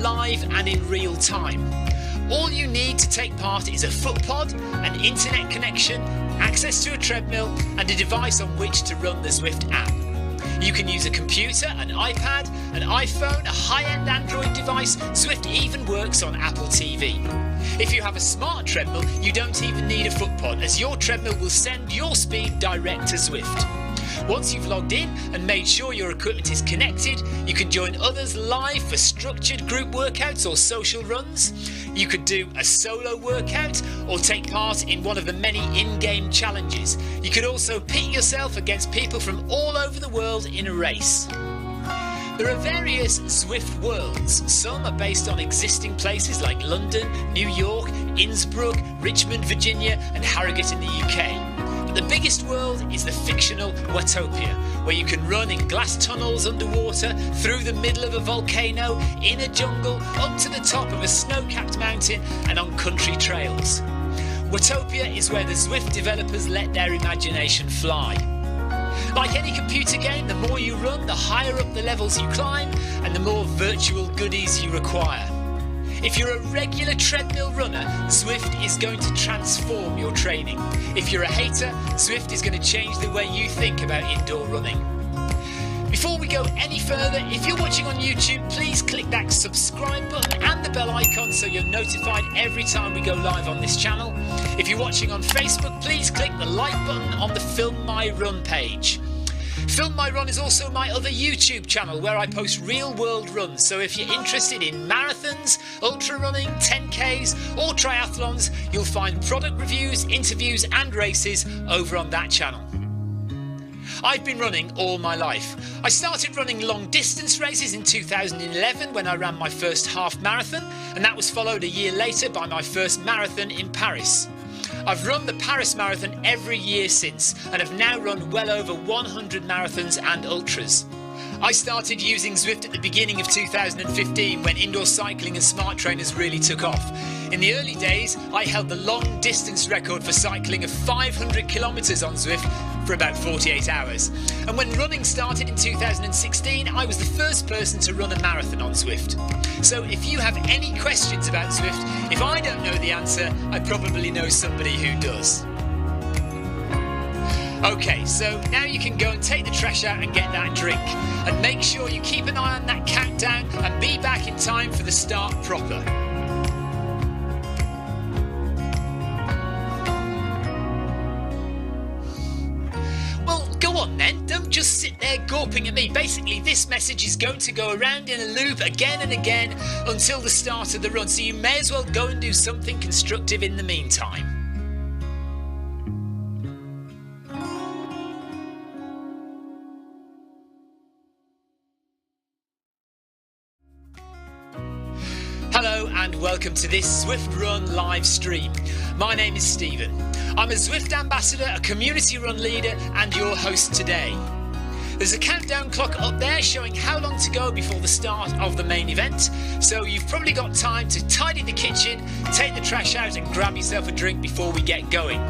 live and in real time. All you need to take part is a foot pod, an internet connection, access to a treadmill and a device on which to run the Zwift app. You can use a computer, an iPad, an iPhone, a high-end Android device. Zwift even works on Apple TV. If you have a smart treadmill, you don't even need a foot pod, as your treadmill will send your speed direct to Zwift. Once you've logged in and made sure your equipment is connected, you can join others live for structured group workouts or social runs. You could do a solo workout or take part in one of the many in-game challenges. You could also pit yourself against people from all over the world in a race. There are various Zwift worlds. Some are based on existing places like London, New York, Innsbruck, Richmond, Virginia and Harrogate in the UK. The biggest world is the fictional Watopia, where you can run in glass tunnels underwater, through the middle of a volcano, in a jungle, up to the top of a snow-capped mountain and on country trails. Watopia is where the Zwift developers let their imagination fly. Like any computer game, the more you run, the higher up the levels you climb and the more virtual goodies you require. If you're a regular treadmill runner, Zwift is going to transform your training. If you're a hater, Zwift is going to change the way you think about indoor running. Before we go any further, if you're watching on YouTube, please click that subscribe button and the bell icon so you're notified every time we go live on this channel. If you're watching on Facebook, please click the like button on the Film My Run page. Film My Run is also my other YouTube channel where I post real world runs, so if you're interested in marathons, ultra running, 10Ks or triathlons, you'll find product reviews, interviews and races over on that channel. I've been running all my life. I started running long distance races in 2011 when I ran my first half marathon, and that was followed a year later by my first marathon in Paris. I've run the Paris Marathon every year since and have now run well over 100 marathons and ultras. I started using Zwift at the beginning of 2015 when indoor cycling and smart trainers really took off. In the early days, I held the long distance record for cycling of 500 kilometres on Zwift for about 48 hours. And when running started in 2016, I was the first person to run a marathon on Zwift. So if you have any questions about Zwift, if I don't know the answer, I probably know somebody who does. Okay, so now you can go and take the trash out and get that drink. And make sure you keep an eye on that countdown and be back in time for the start proper. Well, go on then, don't just sit there gawping at me. Basically, this message is going to go around in a loop again and again until the start of the run, so you may as well go and do something constructive in the meantime. Hello and welcome to this Zwift Run live stream. My name is Stephen. I'm a Zwift ambassador, a community run leader and your host today. There's a countdown clock up there showing how long to go before the start of the main event, so you've probably got time to tidy the kitchen, take the trash out and grab yourself a drink before we get going.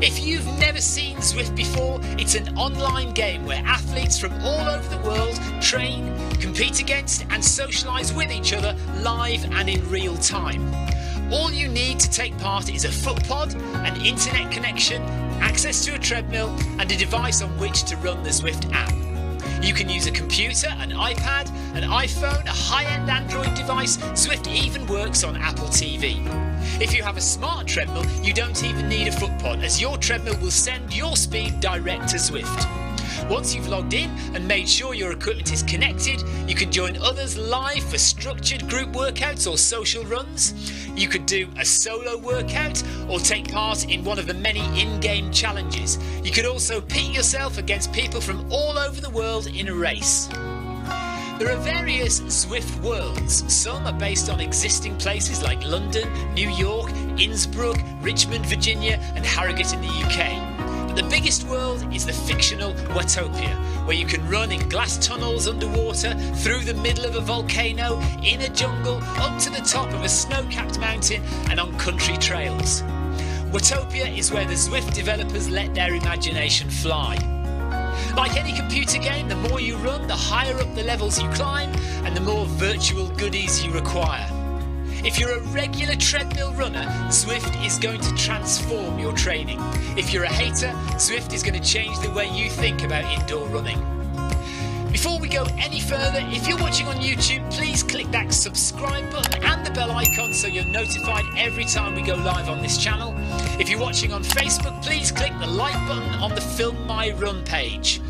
If you've never seen Zwift before, it's an online game where athletes from all over the world train, compete against and socialise with each other live and in real time. All you need to take part is a foot pod, an internet connection, access to a treadmill and a device on which to run the Zwift app. You can use a computer, an iPad, an iPhone, a high-end Android device. Zwift even works on Apple TV. If you have a smart treadmill, you don't even need a foot pod, as your treadmill will send your speed direct to Zwift. Once you've logged in and made sure your equipment is connected, you can join others live for structured group workouts or social runs. You could do a solo workout or take part in one of the many in-game challenges. You could also pit yourself against people from all over the world in a race. There are various Zwift worlds. Some are based on existing places like London, New York, Innsbruck, Richmond, Virginia and Harrogate in the UK. But the biggest world is the fictional Watopia, where you can run in glass tunnels underwater, through the middle of a volcano, in a jungle, up to the top of a snow-capped mountain and on country trails. Watopia is where the Zwift developers let their imagination fly. Like any computer game, the more you run, the higher up the levels you climb and the more virtual goodies you require. If you're a regular treadmill runner, Zwift is going to transform your training. If you're a hater, Zwift is going to change the way you think about indoor running. Before we go any further, if you're watching on YouTube, please click that subscribe button and the bell icon so you're notified every time we go live on this channel. If you're watching on Facebook, please click the like button on the Film My Run page.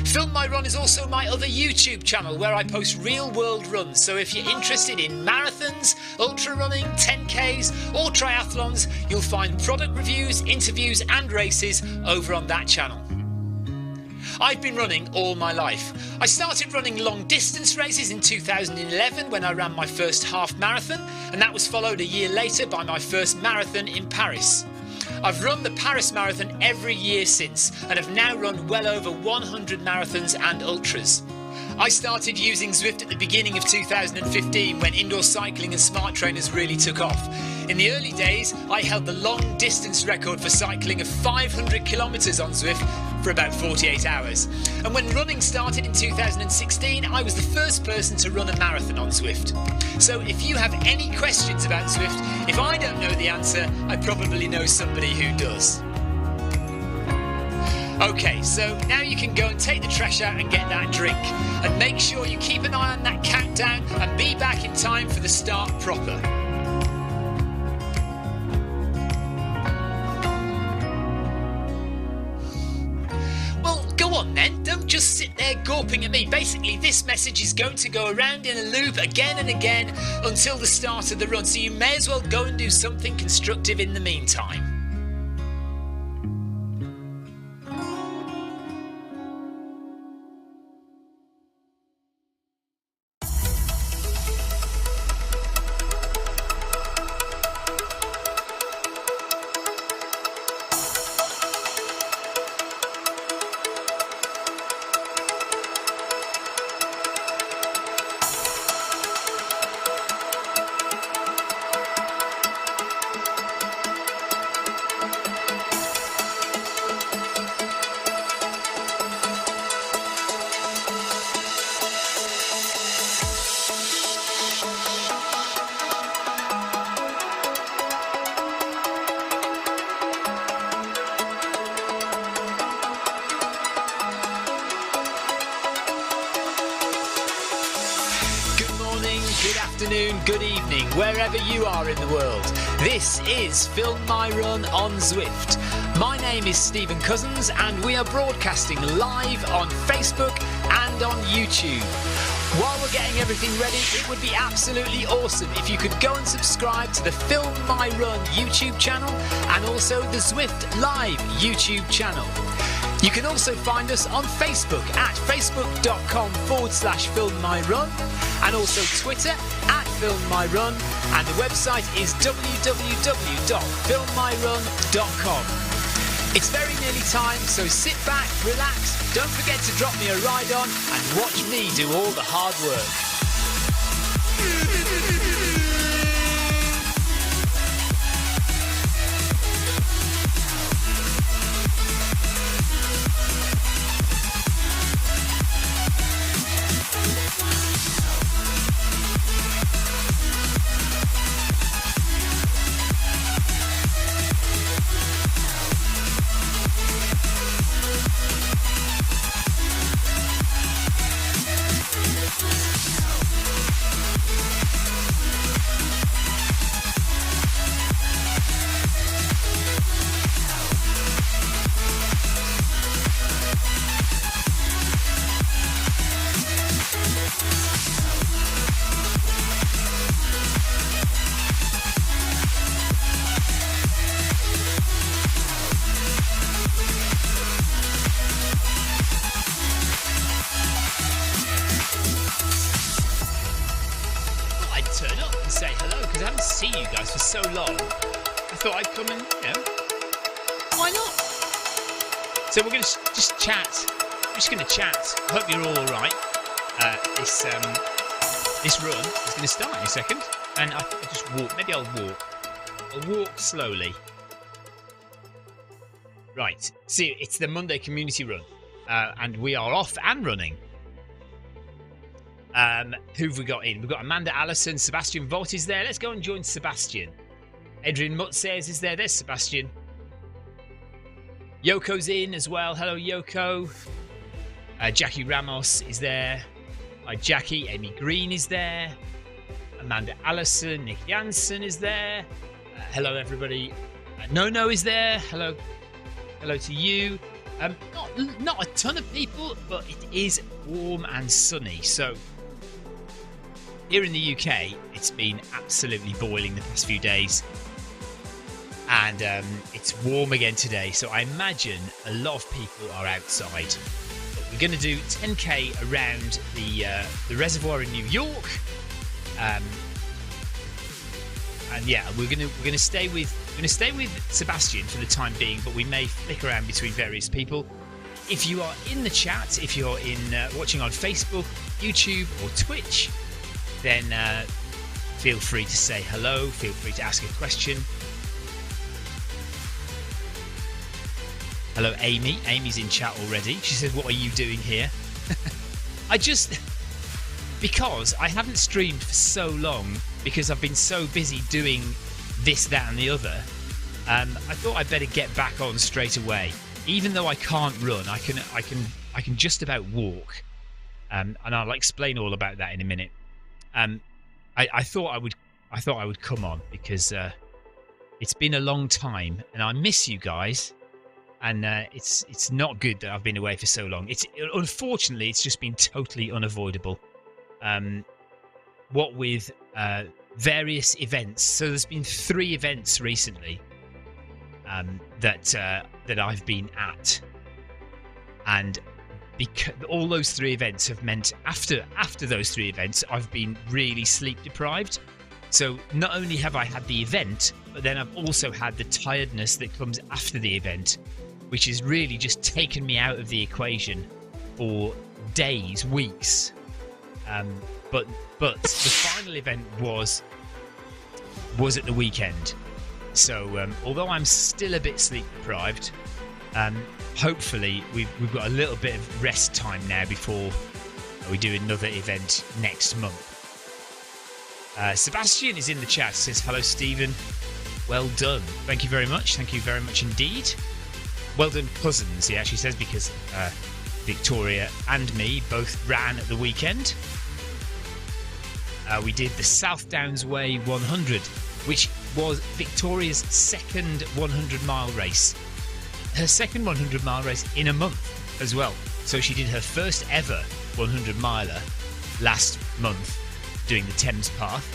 Film My Run is also my other YouTube channel where I post real world runs, so if you're interested in marathons, ultra running, 10Ks or triathlons, you'll find product reviews, interviews and races over on that channel. I've been running all my life. I started running long distance races in 2011 when I ran my first half marathon, and that was followed a year later by my first marathon in Paris. I've run the Paris Marathon every year since and have now run well over 100 marathons and ultras. I started using Zwift at the beginning of 2015 when indoor cycling and smart trainers really took off. In the early days, I held the long distance record for cycling of 500 kilometres on Zwift for about 48 hours. And when running started in 2016, I was the first person to run a marathon on Zwift. So if you have any questions about Zwift, if I don't know the answer, I probably know somebody who does. Okay, so now you can go and take the trash out and get that drink. And make sure you keep an eye on that countdown and be back in time for the start proper. Well, go on then, don't just sit there gawping at me. Basically, this message is going to go around in a loop again and again until the start of the run, so you may as well go and do something constructive in the meantime. Good evening, wherever you are in the world. This is Film My Run on Zwift. My name is Stephen Cousins and we are broadcasting live on Facebook and on YouTube. While we're getting everything ready, it would be absolutely awesome if you could go and subscribe to the Film My Run YouTube channel and also the Zwift Live YouTube channel. You can also find us on Facebook at facebook.com/filmmyrun and also Twitter at filmmyrun, and the website is www.filmmyrun.com. It's very nearly time, so sit back, relax, don't forget to drop me a ride on and watch me do all the hard work. See you guys for so long. I thought I'd come and, why not? So we're going to just chat. We're just going to chat. I hope you're all right. This run is going to start in a second, and I think I'll just walk. Maybe I'll walk. I'll walk slowly. Right. See, it's the Monday community run, and we are off and running. Who have we got in? We've got Amanda Allison, Sebastian Vaught is there. Let's go and join Sebastian. Adrian Mutt says is there. There's Sebastian. Yoko's in as well. Hello, Yoko. Jackie Ramos is there. Hi, Jackie. Amy Green is there. Amanda Allison. Nick Jansen is there. Hello, everybody. No is there. Hello to you. Not a ton of people, but it is warm and sunny. So here in the UK, it's been absolutely boiling the past few days, and it's warm again today. So I imagine a lot of people are outside. But we're going to do 10k around the reservoir in New York, and yeah, we're gonna stay with Sebastian for the time being, but we may flick around between various people. If you are in the chat, if you're watching on Facebook, YouTube, or Twitch, then feel free to say hello. Feel free to ask a question. Hello, Amy. Amy's in chat already. She says, "What are you doing here?" Because I haven't streamed for so long, because I've been so busy doing this, that, and the other. I thought I'd better get back on straight away. Even though I can't run, I can just about walk, and I'll explain all about that in a minute. I thought I would come on because it's been a long time, and I miss you guys. And it's not good that I've been away for so long. Unfortunately, it's just been totally unavoidable. What with various events. So there's been 3 events recently that I've been at, and because all those 3 events have meant after those 3 events I've been really sleep deprived. So not only have I had the event, but then I've also had the tiredness that comes after the event, which has really just taken me out of the equation for days, weeks. But the final event was at the weekend. So although I'm still a bit sleep deprived, hopefully we've got a little bit of rest time now before we do another event next month. Sebastian is in the chat. Says hello, Stephen. Well done. Thank you very much. Thank you very much indeed. Well done, cousins. He actually says, because Victoria and me both ran at the weekend. We did the South Downs Way 100, which was Victoria's second 100-mile race. Her second 100-mile race in a month as well. So she did her first ever 100-miler last month doing the Thames Path.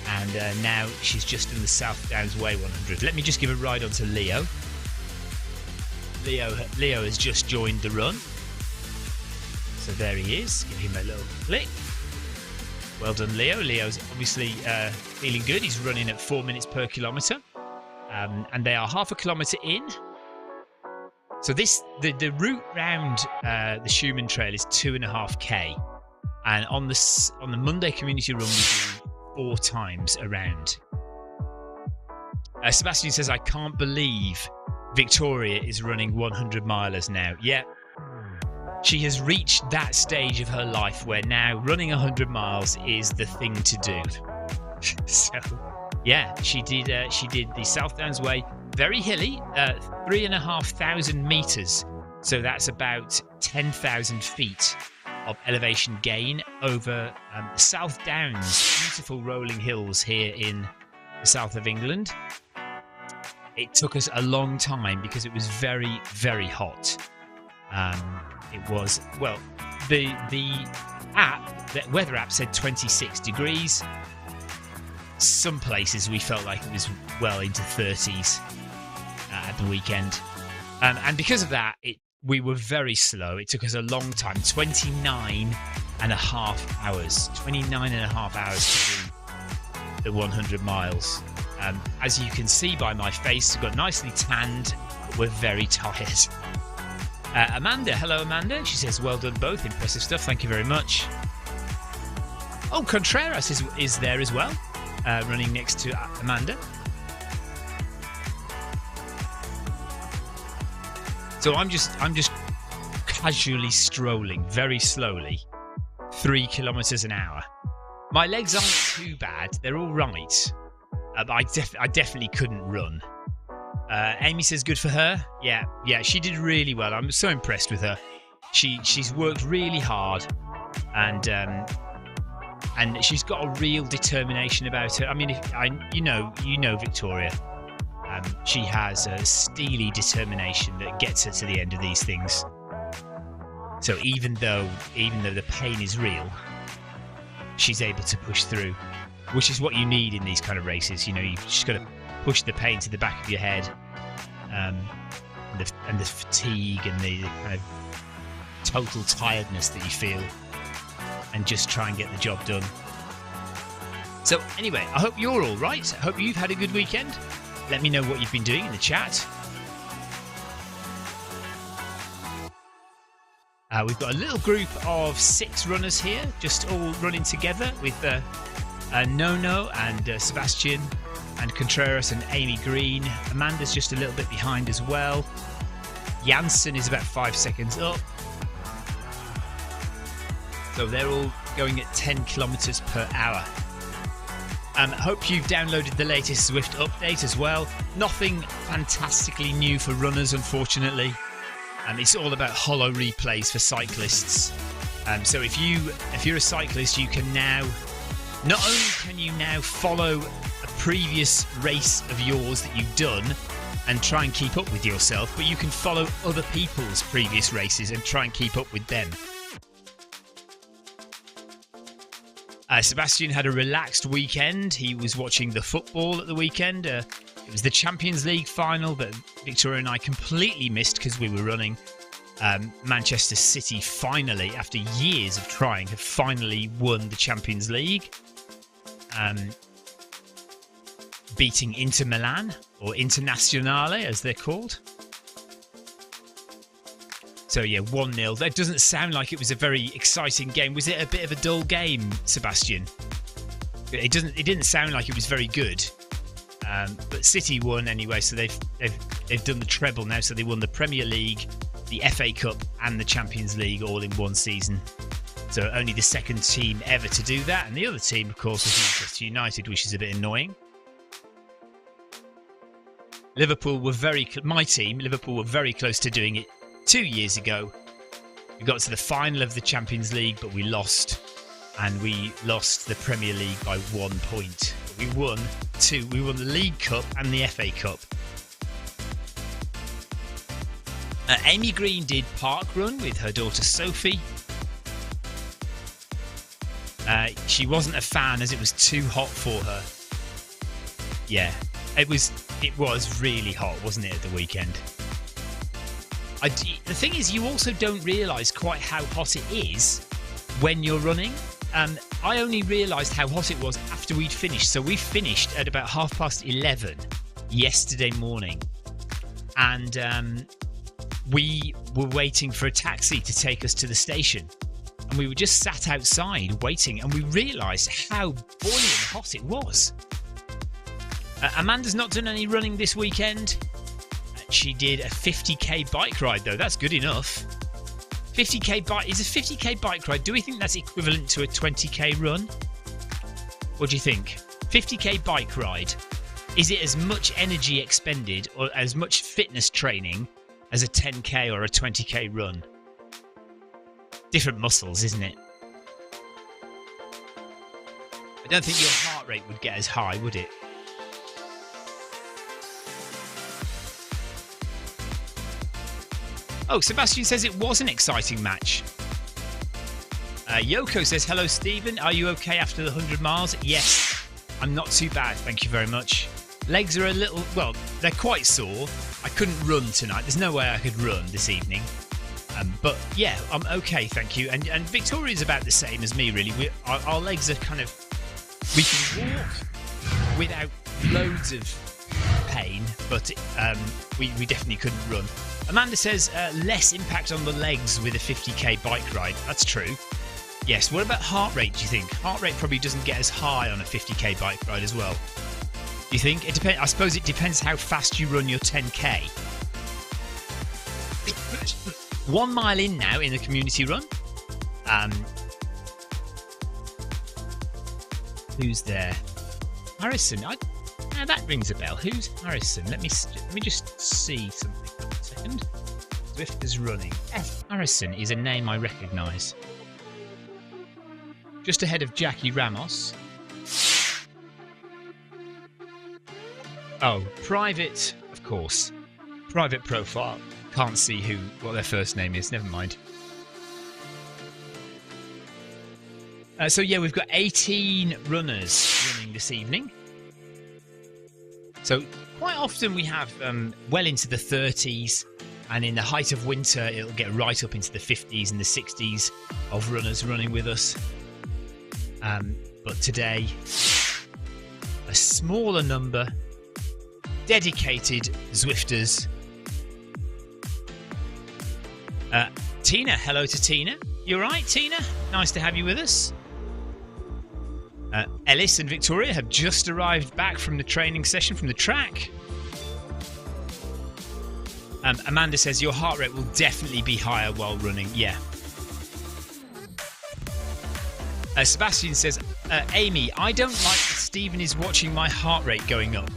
And now she's just in the South Downs Way 100. Let me just give a ride on to Leo. Leo has just joined the run. So there he is. Give him a little click. Well done, Leo. Leo's obviously feeling good. He's running at 4 minutes per kilometre. And they are half a kilometre in. So the route round the Schumann Trail is 2.5k. And on the Monday Community Run, we do 4 times around. Sebastian says, I can't believe Victoria is running 100 milers now. Yeah. She has reached that stage of her life where now running 100 miles is the thing to do. So, yeah, she did the South Downs Way, very hilly, 3,500 meters. So that's about 10,000 feet of elevation gain over South Downs, beautiful rolling hills here in the south of England. It took us a long time because it was very, very hot. It was, well, the weather app said 26 degrees. Some places we felt like it was well into 30s at the weekend. And because of that, we were very slow. It took us a long time, 29 and a half hours. 29 and a half hours to do the 100 miles. As you can see by my face, we've got nicely tanned. We're very tired. Amanda, hello Amanda. She says, well done both. Impressive stuff. Thank you very much. Oh, Contreras is there as well, running next to Amanda. So I'm just casually strolling very slowly 3 kilometres an hour. My legs aren't too bad. They're all right. But I definitely couldn't run. Amy says good for her. Yeah, she did really well. I'm so impressed with her. She's worked really hard, and she's got a real determination about her. I mean, you know Victoria. She has a steely determination that gets her to the end of these things. So even though the pain is real, she's able to push through, which is what you need in these kind of races. You know, you've just got to push the pain to the back of your head, and the fatigue and the kind of total tiredness that you feel, and just try and get the job done. So anyway, I hope you're all right. I hope you've had a good weekend. Let me know what you've been doing in the chat. We've got a little group of 6 runners here, just all running together with Nono and Sebastian and Contreras and Amy Green. Amanda's just a little bit behind as well. Janssen is about 5 seconds up. So they're all going at 10 kilometers per hour. Hope you've downloaded the latest Zwift update as well. Nothing fantastically new for runners, unfortunately. It's all about hollow replays for cyclists. So if you're a cyclist, you can now, not only can you now follow a previous race of yours that you've done and try and keep up with yourself, but you can follow other people's previous races and try and keep up with them. Sebastian had a relaxed weekend. He was watching the football at the weekend. It was the Champions League final that Victoria and I completely missed because we were running. Manchester City finally, after years of trying, have finally won the Champions League. Beating Inter Milan, or Internazionale as they're called. So yeah, 1-0. That doesn't sound like it was a very exciting game. Was it a bit of a dull game, Sebastian? It didn't sound like it was very good. But City won anyway, so they've done the treble now. So they won the Premier League, the FA Cup, and the Champions League all in one season. So only the second team ever to do that. And the other team, of course, was Manchester United, which is a bit annoying. Liverpool were my team, Liverpool were very close to doing it 2 years ago. We got to the final of the Champions League, but we lost. And we lost the Premier League by 1 point. We won the League Cup and the FA Cup. Amy Green did Park Run with her daughter Sophie. She wasn't a fan as it was too hot for her. Yeah, it was really hot, wasn't it, at the weekend? The thing is, you also don't realise quite how hot it is when you're running. I only realised how hot it was after we'd finished. So we finished at about 11:30 yesterday morning. And we were waiting for a taxi to take us to the station. And we were just sat outside waiting, and we realised how boiling hot it was. Amanda's not done any running this weekend. She did a 50k bike ride, though. That's good enough. 50k bike is a 50k bike ride. Do we think that's equivalent to a 20k run? What do you think? 50k bike ride. Is it as much energy expended or as much fitness training as a 10k or a 20k run? Different muscles, isn't it? I don't think your heart rate would get as high, would it? Oh, Sebastian says it was an exciting match. Yoko says, hello, Stephen. Are you okay after the 100 miles? Yes, I'm not too bad. Thank you very much. Legs are a little, well, they're quite sore. I couldn't run tonight. There's no way I could run this evening. But yeah, I'm okay, thank you. And Victoria's about the same as me, really. Our legs are kind of, we can walk without loads of pain, but we definitely couldn't run. Amanda says less impact on the legs with a 50k bike ride. That's true. Yes. What about heart rate, do you think? Heart rate probably doesn't get as high on a 50k bike ride as well. Do you think? It depends. I suppose it depends how fast you run your 10k. 1 mile in now in the community run. Who's there? Harrison. That rings a bell. Who's Harrison? Let me just see something. One second. Zwift is running. Harrison is a name I recognise. Just ahead of Jackie Ramos. Oh, private, of course. Private profile. Can't see what their first name is. Never mind. So yeah, we've got 18 runners running this evening. So quite often we have well into the 30s, and in the height of winter it'll get right up into the 50s and the 60s of runners running with us. But today, a smaller number, dedicated Zwifters. Tina, hello to Tina. You alright, Tina? Nice to have you with us. Ellis and Victoria have just arrived back from the training session from the track. Amanda says your heart rate will definitely be higher while running. Yeah. Sebastian says, Amy, I don't like that Stephen is watching my heart rate going up.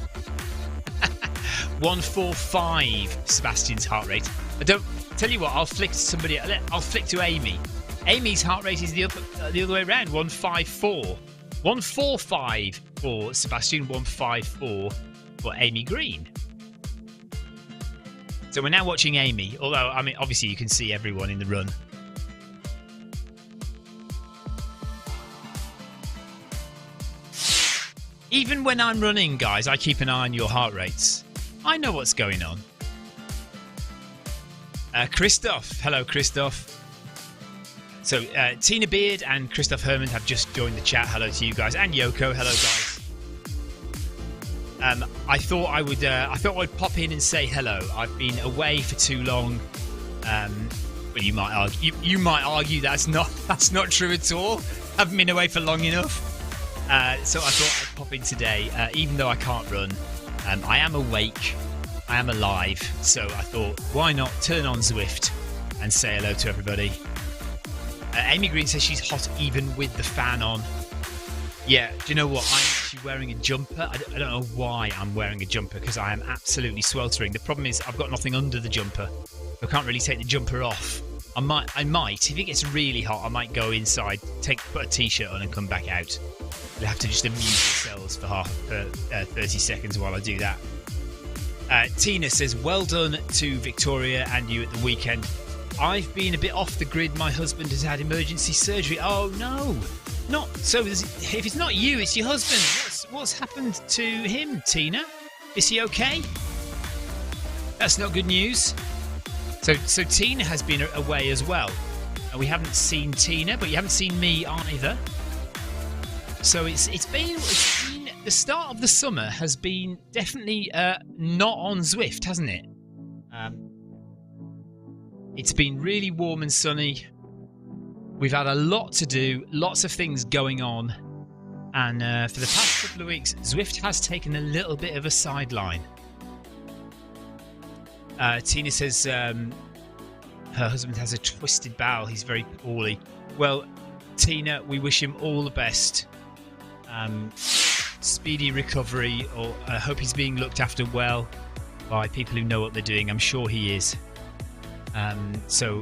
145, Sebastian's heart rate. I don't tell you what. I'll flick to somebody. I'll flick to Amy. Amy's heart rate is the other way around. 154. 145 for Sebastian. 154 for Amy Green. So we're now watching Amy. Although, I mean, obviously you can see everyone in the run. Even when I'm running, guys, I keep an eye on your heart rates. I know what's going on. Christoph. Hello, Christoph. So, Tina Beard and Christoph Herman have just joined the chat. Hello to you guys. And Yoko. Hello, guys. I thought I'd pop in and say hello. I've been away for too long. But you might argue that's not true at all. Haven't been away for long enough. So I thought I'd pop in today, even though I can't run. I am awake, I am alive, so I thought, why not turn on Zwift and say hello to everybody. Amy Green says she's hot even with the fan on. Yeah, do you know what? I'm actually wearing a jumper. I don't know why I'm wearing a jumper, because I am absolutely sweltering. The problem is I've got nothing under the jumper. I can't really take the jumper off. I might, if it gets really hot, I might go inside, put a t-shirt on and come back out. You'll have to just amuse yourselves for 30 seconds while I do that. Tina says, well done to Victoria and you at the weekend. I've been a bit off the grid. My husband has had emergency surgery. Oh no, not so. If it's not you, it's your husband. What's happened to him, Tina? Is he okay? That's not good news. So Tina has been away as well, and we haven't seen Tina, but you haven't seen me either. So it's been the start of the summer has been definitely not on Zwift, hasn't it? It's been really warm and sunny. We've had a lot to do, lots of things going on, and for the past couple of weeks, Zwift has taken a little bit of a sideline. Tina says her husband has a twisted bowel. He's very poorly. Well, Tina, we wish him all the best. Speedy recovery, or I hope he's being looked after well by people who know what they're doing. I'm sure he is. So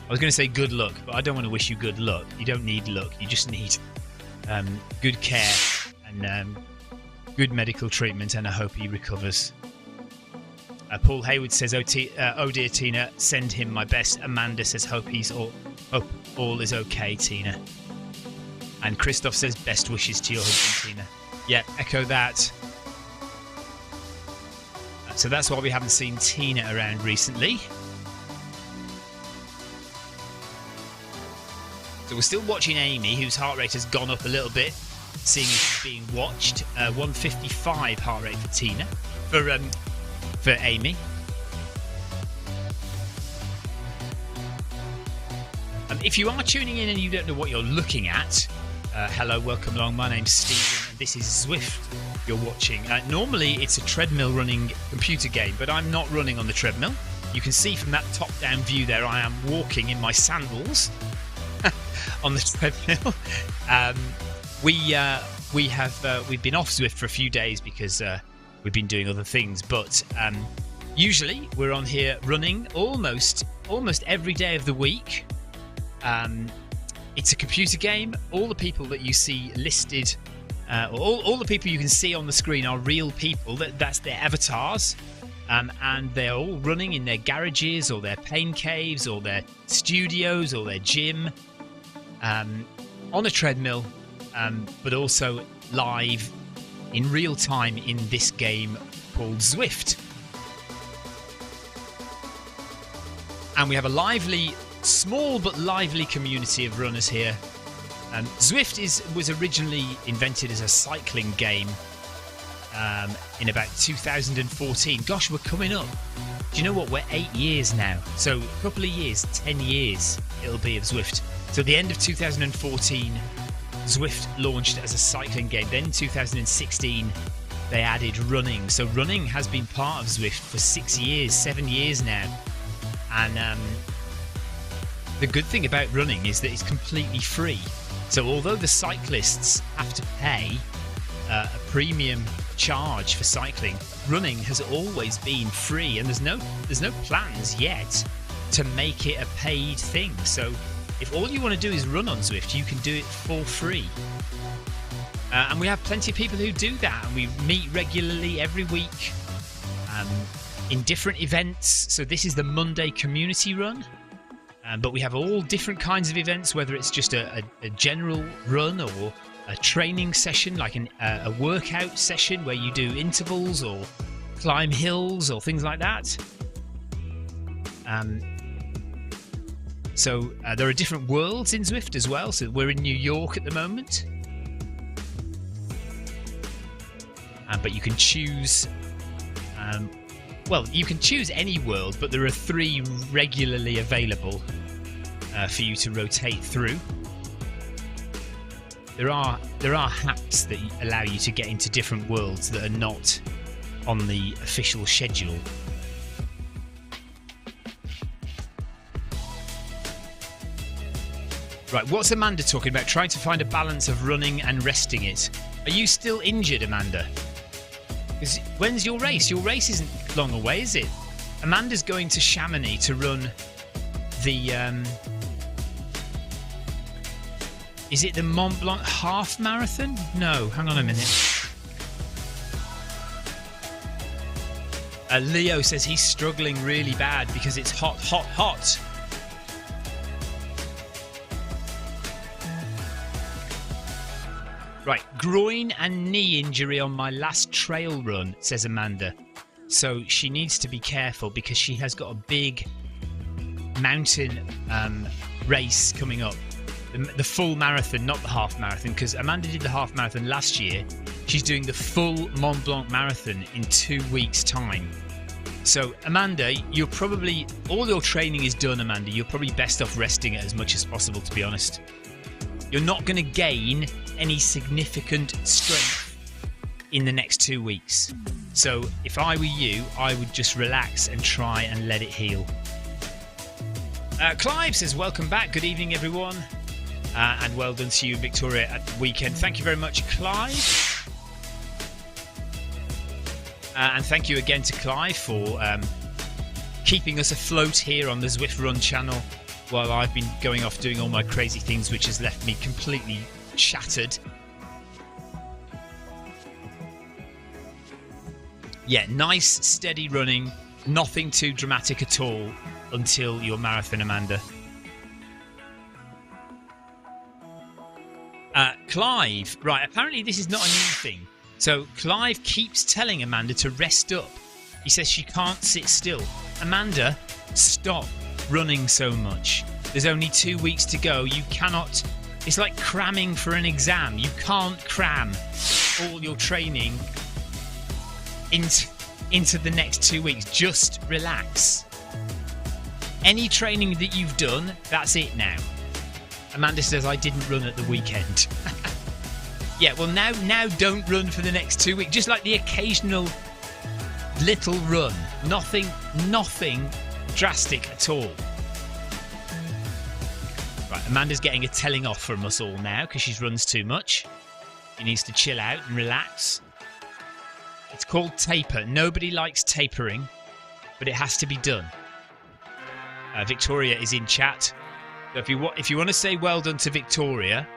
I was going to say good luck, but I don't want to wish you good luck. You don't need luck. You just need good care and good medical treatment, and I hope he recovers. Paul Hayward says, oh dear Tina, send him my best. Amanda says, hope all is okay, Tina. And Christoph says, best wishes to your husband, Tina. Yeah, echo that. So that's why we haven't seen Tina around recently. So we're still watching Amy, whose heart rate has gone up a little bit, seeing she's being watched. 155 heart rate for Tina, for Amy. If you are tuning in and you don't know what you're looking at, hello, welcome along. My name's Stephen, and this is Zwift you're watching. Normally, it's a treadmill running computer game, but I'm not running on the treadmill. You can see from that top-down view there, I am walking in my sandals on the treadmill. we've been off Zwift for a few days because we've been doing other things, but usually we're on here running almost every day of the week. It's a computer game. All the people that you see listed, all the people you can see on the screen are real people. That's their avatars. And they're all running in their garages or their pain caves or their studios or their gym, on a treadmill, but also live in real time in this game called Zwift. And we have a lively, small but lively community of runners here. Zwift was originally invented as a cycling game in about 2014. Gosh, we're coming up. Do you know what? We're 8 years now. So a couple of years, 10 years it'll be of Zwift. So at the end of 2014, Zwift launched as a cycling game. Then in 2016, they added running. So running has been part of Zwift for 7 years now. And the good thing about running is that it's completely free. So although the cyclists have to pay a premium charge for cycling, running has always been free, and there's no plans yet to make it a paid thing. So if all you want to do is run on Zwift, you can do it for free. And we have plenty of people who do that, and we meet regularly every week in different events. So this is the Monday community run, but we have all different kinds of events, whether it's just a general run or a training session, like a workout session where you do intervals or climb hills or things like that. So there are different worlds in Zwift as well. So we're in New York at the moment. But you can choose... you can choose any world, but there are 3 regularly available for you to rotate through. There are hacks that allow you to get into different worlds that are not on the official schedule. Right, what's Amanda talking about? Trying to find a balance of running and resting it. Are you still injured, Amanda? Because when's your race? Your race isn't long away, is it? Amanda's going to Chamonix to run the... is it the Mont Blanc half marathon? No, hang on a minute. Leo says he's struggling really bad because it's hot, hot, hot. Right, groin and knee injury on my last trail run, says Amanda. So she needs to be careful because she has got a big mountain race coming up. The full marathon, not the half marathon, because Amanda did the half marathon last year. She's doing the full Mont Blanc marathon in 2 weeks' time. So, Amanda, you're probably... all your training is done, Amanda. You're probably best off resting it as much as possible, to be honest. You're not going to gain any significant strength in the next 2 weeks. So, if I were you, I would just relax and try and let it heal. Clive says, welcome back. Good evening, everyone. And well done to you, Victoria, at the weekend. Thank you very much, Clive. And thank you again to Clive for keeping us afloat here on the Zwift Run channel while I've been going off doing all my crazy things, which has left me completely shattered. Yeah, nice, steady running. Nothing too dramatic at all until your marathon, Amanda. Clive, right, apparently this is not a new thing. So Clive keeps telling Amanda to rest up. He says she can't sit still. Amanda, stop running so much. There's only 2 weeks to go. You cannot... it's like cramming for an exam. You can't cram all your training into the next 2 weeks. Just relax. Any training that you've done, that's it now. Amanda says, I didn't run at the weekend. Yeah, well, now don't run for the next 2 weeks. Just like the occasional little run. Nothing drastic at all. Right, Amanda's getting a telling off from us all now because she runs too much. He needs to chill out and relax. It's called taper. Nobody likes tapering, but it has to be done. Victoria is in chat. So if you want to say well done to Victoria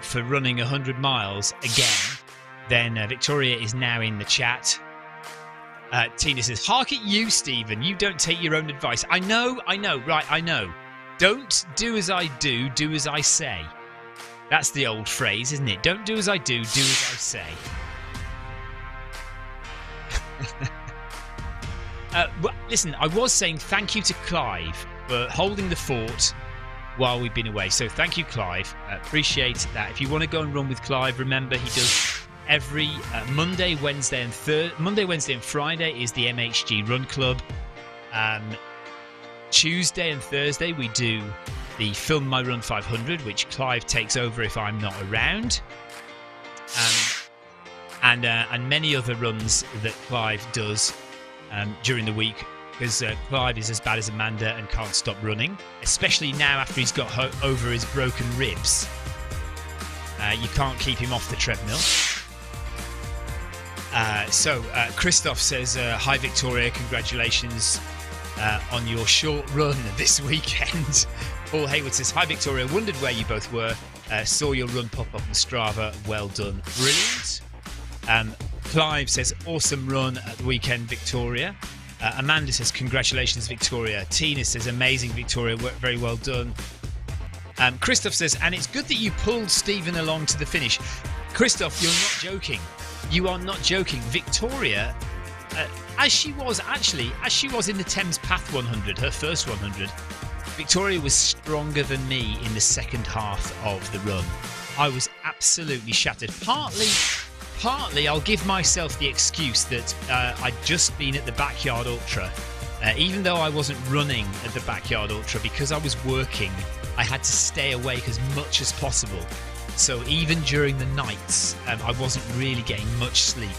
for running 100 miles again, then Victoria is now in the chat. Tina says, hark at you, Stephen. You don't take your own advice. I know. Right, I know. Don't do as I do, do as I say. That's the old phrase, isn't it? Don't do as I do as I say. Listen, I was saying thank you to Clive for holding the fort while we've been away. So thank you, Clive. Appreciate that. If you want to go and run with Clive, remember he does every Monday, Wednesday and Friday is the MHG Run Club. Tuesday and Thursday we do the Film My Run 500, which Clive takes over if I'm not around. And many other runs that Clive does during the week, because Clive is as bad as Amanda and can't stop running, especially now after he's got over his broken ribs. You can't keep him off the treadmill. So Christoph says, hi Victoria, congratulations on your short run this weekend. Paul Hayward says, hi Victoria, wondered where you both were, saw your run pop up on Strava, well done, brilliant. Clive says, awesome run at the weekend, Victoria. Amanda says, congratulations, Victoria. Tina says, amazing, Victoria, very well done. Christoph says, and it's good that you pulled Stephen along to the finish. Christoph, you're not joking. You are not joking. Victoria, as she was in the Thames Path 100, her first 100, Victoria was stronger than me in the second half of the run. I was absolutely shattered. Partly, I'll give myself the excuse that I'd just been at the Backyard Ultra. Even though I wasn't running at the Backyard Ultra, because I was working, I had to stay awake as much as possible. So even during the nights, I wasn't really getting much sleep.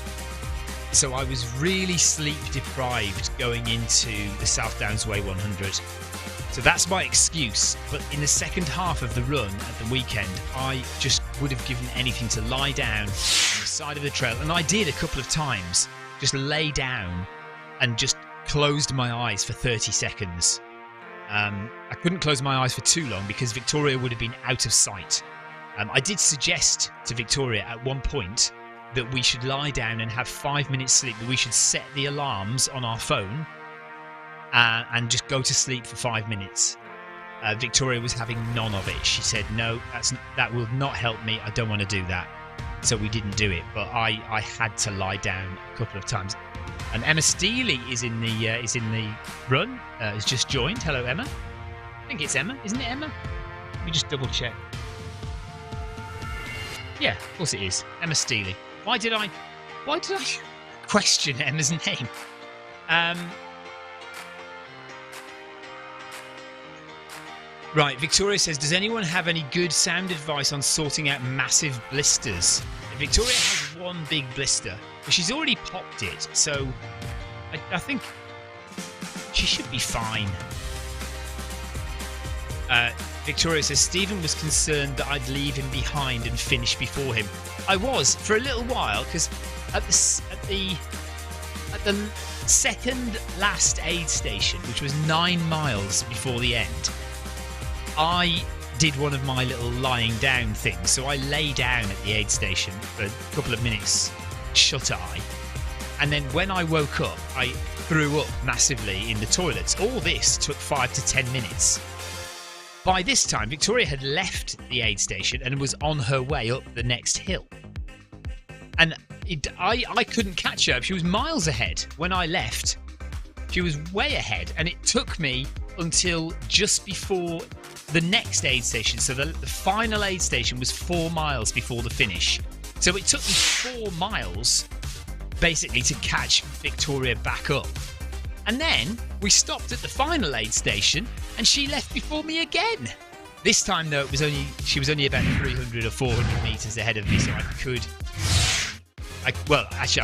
So I was really sleep deprived going into the South Downs Way 100. So that's my excuse. But in the second half of the run at the weekend, I just would have given anything to lie down on the side of the trail. And I did a couple of times, just lay down and just closed my eyes for 30 seconds. I couldn't close my eyes for too long because Victoria would have been out of sight. I did suggest to Victoria at one point that we should lie down and have 5 minutes sleep, that we should set the alarms on our phone and just go to sleep for 5 minutes. Victoria was having none of it. She said, no, that will not help me. I don't want to do that. So we didn't do it, but I had to lie down a couple of times. And Emma Steely is in the run. Has just joined. Hello, Emma. I think it's Emma, isn't it, Emma? Let me just double check. Yeah, of course it is. Emma Steely. Why did I question Emma's name? Right, Victoria says, does anyone have any good sound advice on sorting out massive blisters? Victoria has one big blister, but she's already popped it, so I think she should be fine. Victoria says, Stephen was concerned that I'd leave him behind and finish before him. I was, for a little while, because at the second last aid station, which was 9 miles before the end, I did one of my little lying down things. So I lay down at the aid station for a couple of minutes, shut eye. And then when I woke up, I threw up massively in the toilets. All this took 5 to 10 minutes. By this time, Victoria had left the aid station and was on her way up the next hill. And I couldn't catch her. She was miles ahead when I left. She was way ahead. And it took me until just before the next aid station. So the final aid station was 4 miles before the finish. So it took me 4 miles basically to catch Victoria back up. And then we stopped at the final aid station and she left before me again. This time though, she was only about 300 or 400 meters ahead of me, so I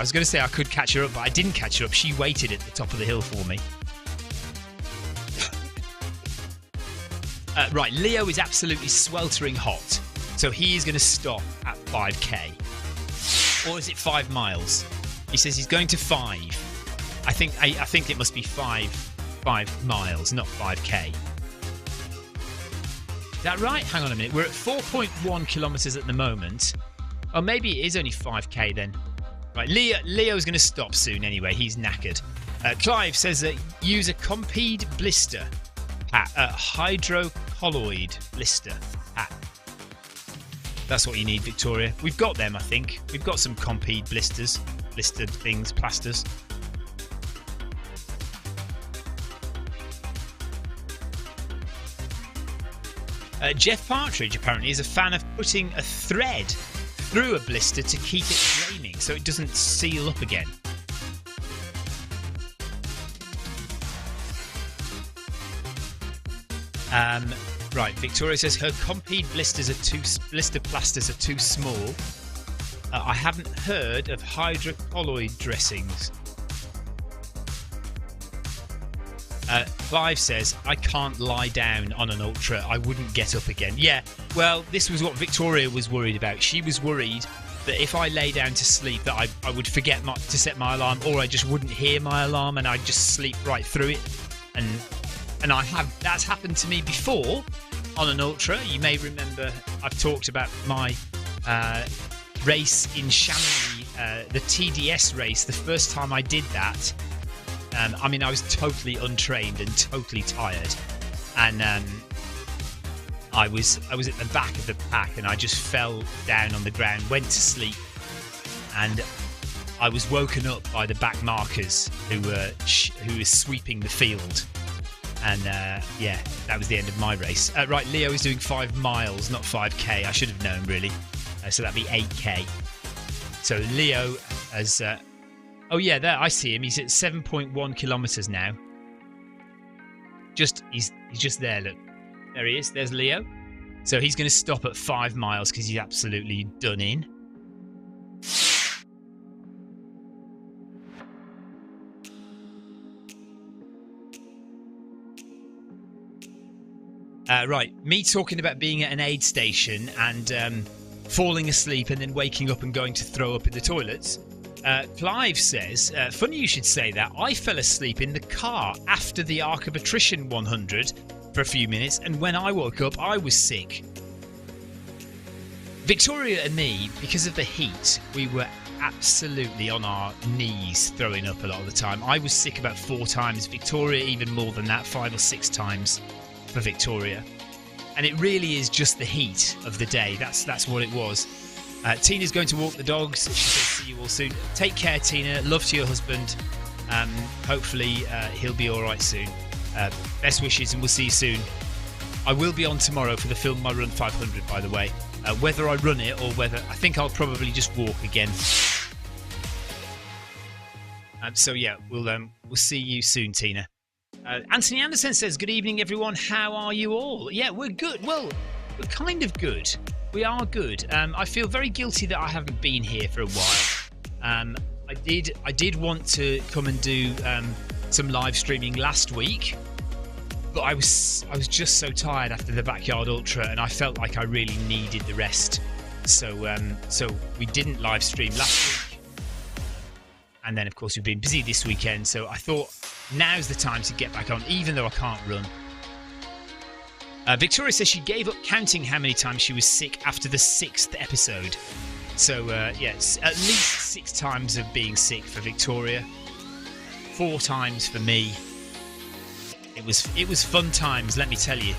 was going to say I could catch her up, but I didn't catch her up. She waited at the top of the hill for me. Right, Leo is absolutely sweltering hot. So he is going to stop at 5k. Or is it 5 miles? He says he's going to 5. I think it must be 5 miles, not 5k. Is that right? Hang on a minute. We're at 4.1 kilometres at the moment. Oh, maybe it is only 5k then. Right, Leo's going to stop soon anyway. He's knackered. Clive says that use a Compede blister pack, hydrocolloid blister pack. That's what you need, Victoria. We've got them, I think. We've got some Compede blisters, blistered things, plasters. Jeff Partridge apparently is a fan of putting a thread through a blister to keep it draining so it doesn't seal up again. Right, Victoria says her Compede blister plasters are too small. I haven't heard of hydrocolloid dressings. Clive says, I can't lie down on an ultra. I wouldn't get up again. Yeah, well, this was what Victoria was worried about. She was worried that if I lay down to sleep that I would forget to set my alarm, or I just wouldn't hear my alarm and I'd just sleep right through it. And that's happened to me before on an ultra. You may remember I've talked about my race in Chamonix, the TDS race. The first time I did that, I mean, I was totally untrained and totally tired, and I was at the back of the pack, and I just fell down on the ground, went to sleep, and I was woken up by the back markers who were sweeping the field, and yeah, that was the end of my race. Right, Leo is doing 5 miles, not 5k. I should have known, really. So that'd be 8k. So Leo has. Oh yeah, there, I see him. He's at 7.1 kilometres now. He's just there, look. There he is. There's Leo. So he's going to stop at 5 miles because he's absolutely done in. Right, me talking about being at an aid station and falling asleep and then waking up and going to throw up in the toilets. Clive says, funny you should say that. I fell asleep in the car after the Arc of Attrition 100 for a few minutes, and when I woke up, I was sick. Victoria and me, because of the heat, we were absolutely on our knees throwing up a lot of the time. I was sick about 4 times. Victoria even more than that, 5 or 6 times for Victoria. And it really is just the heat of the day. That's what it was. Tina's going to walk the dogs. She says, see you all soon. Take care, Tina. Love to your husband. Hopefully he'll be all right soon. Best wishes, and we'll see you soon. I will be on tomorrow for the Film My Run 500, by the way. Whether I run it or whether... I think I'll probably just walk again. So yeah, we'll see you soon, Tina. Anthony Anderson says, good evening, everyone. How are you all? Yeah, we're good. Well, we're kind of good. We are good. I feel very guilty that I haven't been here for a while. I did want to come and do some live streaming last week, but I was just so tired after the Backyard Ultra, and I felt like I really needed the rest. So we didn't live stream last week, and then of course we've been busy this weekend. So I thought now's the time to get back on, even though I can't run. Victoria says she gave up counting how many times she was sick after the 6th episode. So, yes, at least 6 times of being sick for Victoria. 4 times for me. It was fun times, let me tell you.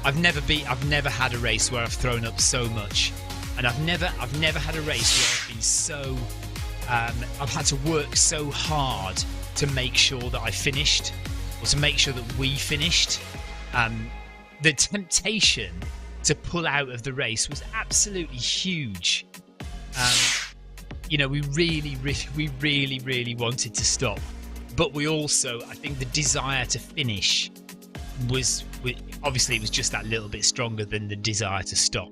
I've never had a race where I've thrown up so much, and I've never had a race where I've been so I've had to work so hard to make sure that I finished, or to make sure that we finished. The temptation to pull out of the race was absolutely huge. You know, we really wanted to stop, but we also, I think, the desire to finish was obviously it was just that little bit stronger than the desire to stop.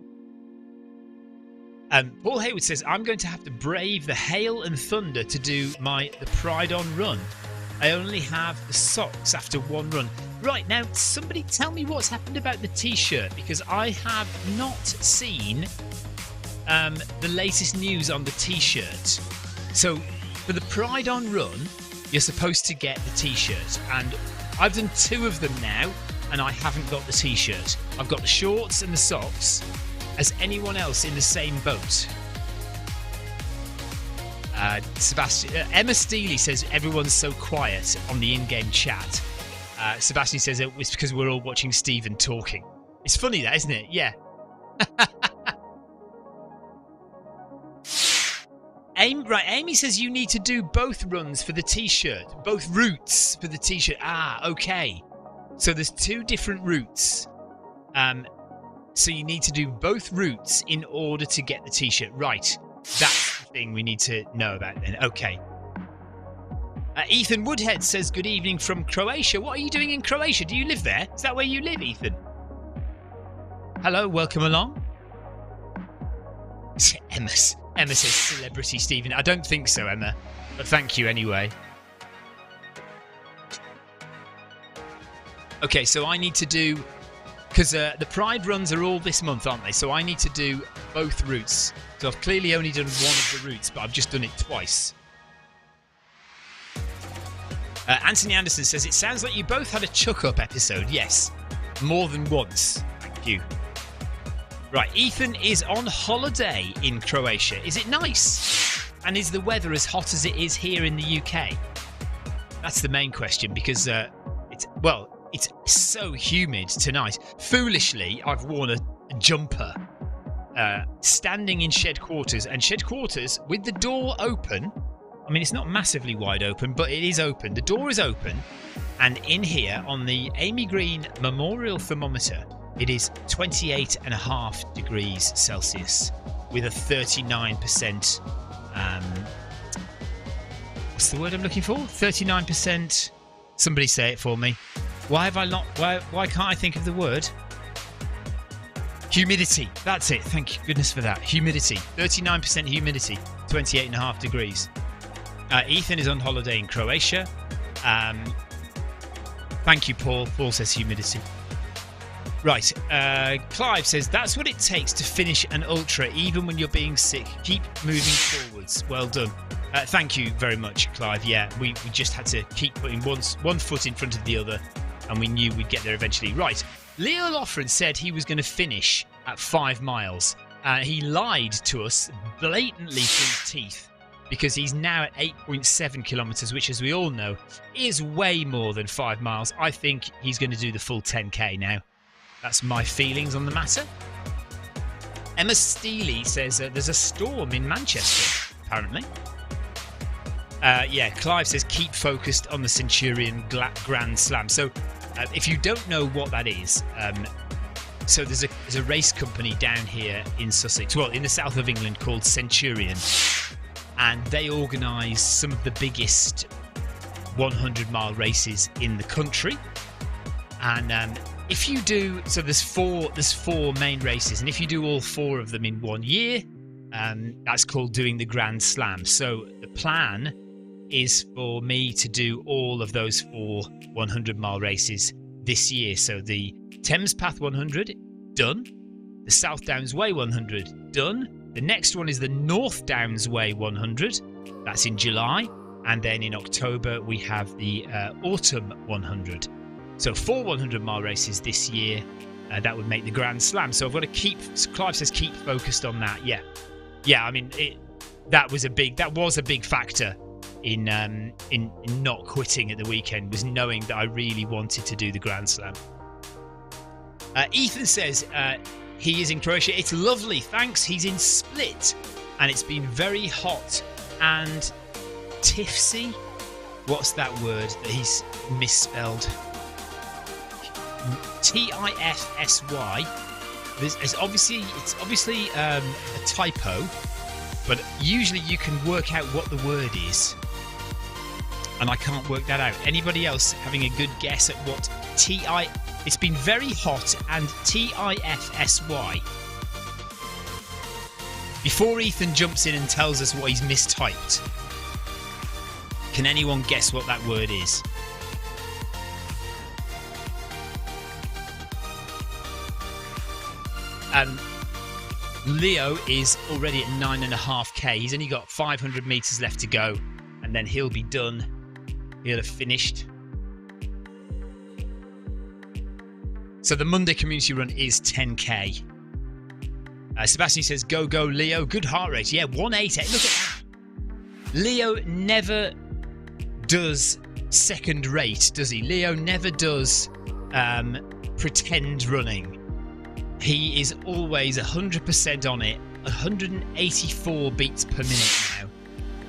Paul Hayward says, I'm going to have to brave the hail and thunder to do the Pride on Run. I only have the socks after one run. Right, now somebody tell me what's happened about the t-shirt, because I have not seen the latest news on the t-shirt. So for the Pride on Run, you're supposed to get the t-shirt, and I've done 2 of them now, and I haven't got the t-shirt. I've got the shorts and the socks. Has anyone else in the same boat? Sebastian, Emma Steely says everyone's so quiet on the in-game chat. Sebastian says it's because we're all watching Stephen talking. It's funny that, isn't it? Yeah. Amy says you need to do both runs for the t-shirt. Both routes for the t-shirt. Ah, okay. So there's 2 different routes. So you need to do both routes in order to get the t-shirt. Right. That's the thing we need to know about then. Okay. Ethan Woodhead says good evening from Croatia. What are you doing in Croatia? Do you live there? Is that where you live, Ethan? Hello, welcome along. Emma says celebrity Stephen. I don't think so, Emma. But thank you anyway. Okay, so I need to do... Because the Pride runs are all this month, aren't they? So I need to do both routes. So I've clearly only done one of the routes, but I've just done it twice. Anthony Anderson says, it sounds like you both had a chuck-up episode. Yes, more than once. Thank you. Right, Ethan is on holiday in Croatia. Is it nice? And is the weather as hot as it is here in the UK? That's the main question, because it's so humid tonight. Foolishly, I've worn a jumper. Standing in shed quarters, and shed quarters with the door open. I mean, it's not massively wide open, but it is open. The door is open, and in here on the Amy Green Memorial Thermometer, it is 28.5 degrees Celsius with a 39%. What's the word I'm looking for? 39%. Somebody say it for me. Why have I not? Why can't I think of the word? Humidity. That's it. Thank you goodness for that. Humidity. 39% humidity. 28.5 degrees. Ethan is on holiday in Croatia. Thank you, Paul. Paul says humidity. Right. Clive says that's what it takes to finish an ultra, even when you're being sick. Keep moving forwards. Well done. Thank you very much, Clive. Yeah, we just had to keep putting one foot in front of the other, and we knew we'd get there eventually. Right. Leo Loughran said he was going to finish at 5 miles. He lied to us blatantly through his teeth, because he's now at 8.7 kilometres, which, as we all know, is way more than 5 miles. I think he's going to do the full 10k now. That's my feelings on the matter. Emma Steely says there's a storm in Manchester, apparently. Yeah, Clive says keep focused on the Centurion Grand Slam. So if you don't know what that is, so there's a race company down here in Sussex, well, in the south of England, called Centurion. And they organise some of the biggest 100-mile races in the country. And if you do, so there's four main races, and if you do all 4 of them in 1 year, that's called doing the Grand Slam. So the plan is for me to do all of those 4 100-mile races this year. So the Thames Path 100, done. The South Downs Way 100, done. The next one is the North Downs Way 100. That's in July. And then in October, we have the Autumn 100. So 4 100-mile races this year. That would make the Grand Slam. So I've got to keep, Clive says, keep focused on that. Yeah. Yeah, I mean, that was a big factor in not quitting at the weekend, was knowing that I really wanted to do the Grand Slam. Ethan says he is in Croatia. It's lovely, thanks. He's in Split, and it's been very hot and tifsy. What's that word that he's misspelled? Tifsy. It's obviously a typo, but usually you can work out what the word is, and I can't work that out. Anybody else having a good guess at what It's been very hot and Tifsy. Before Ethan jumps in and tells us what he's mistyped, Can anyone guess what that word is? Leo is already at 9.5k. He's only got 500 metres left to go, and then he'll be done. He'll have finished. So the Monday community run is 10k. Sebastian says, go, Leo. Good heart rate. Yeah, 188. Look at that. Leo never does second rate, does he? Leo never does pretend running. He is always 100% on it. 184 beats per minute now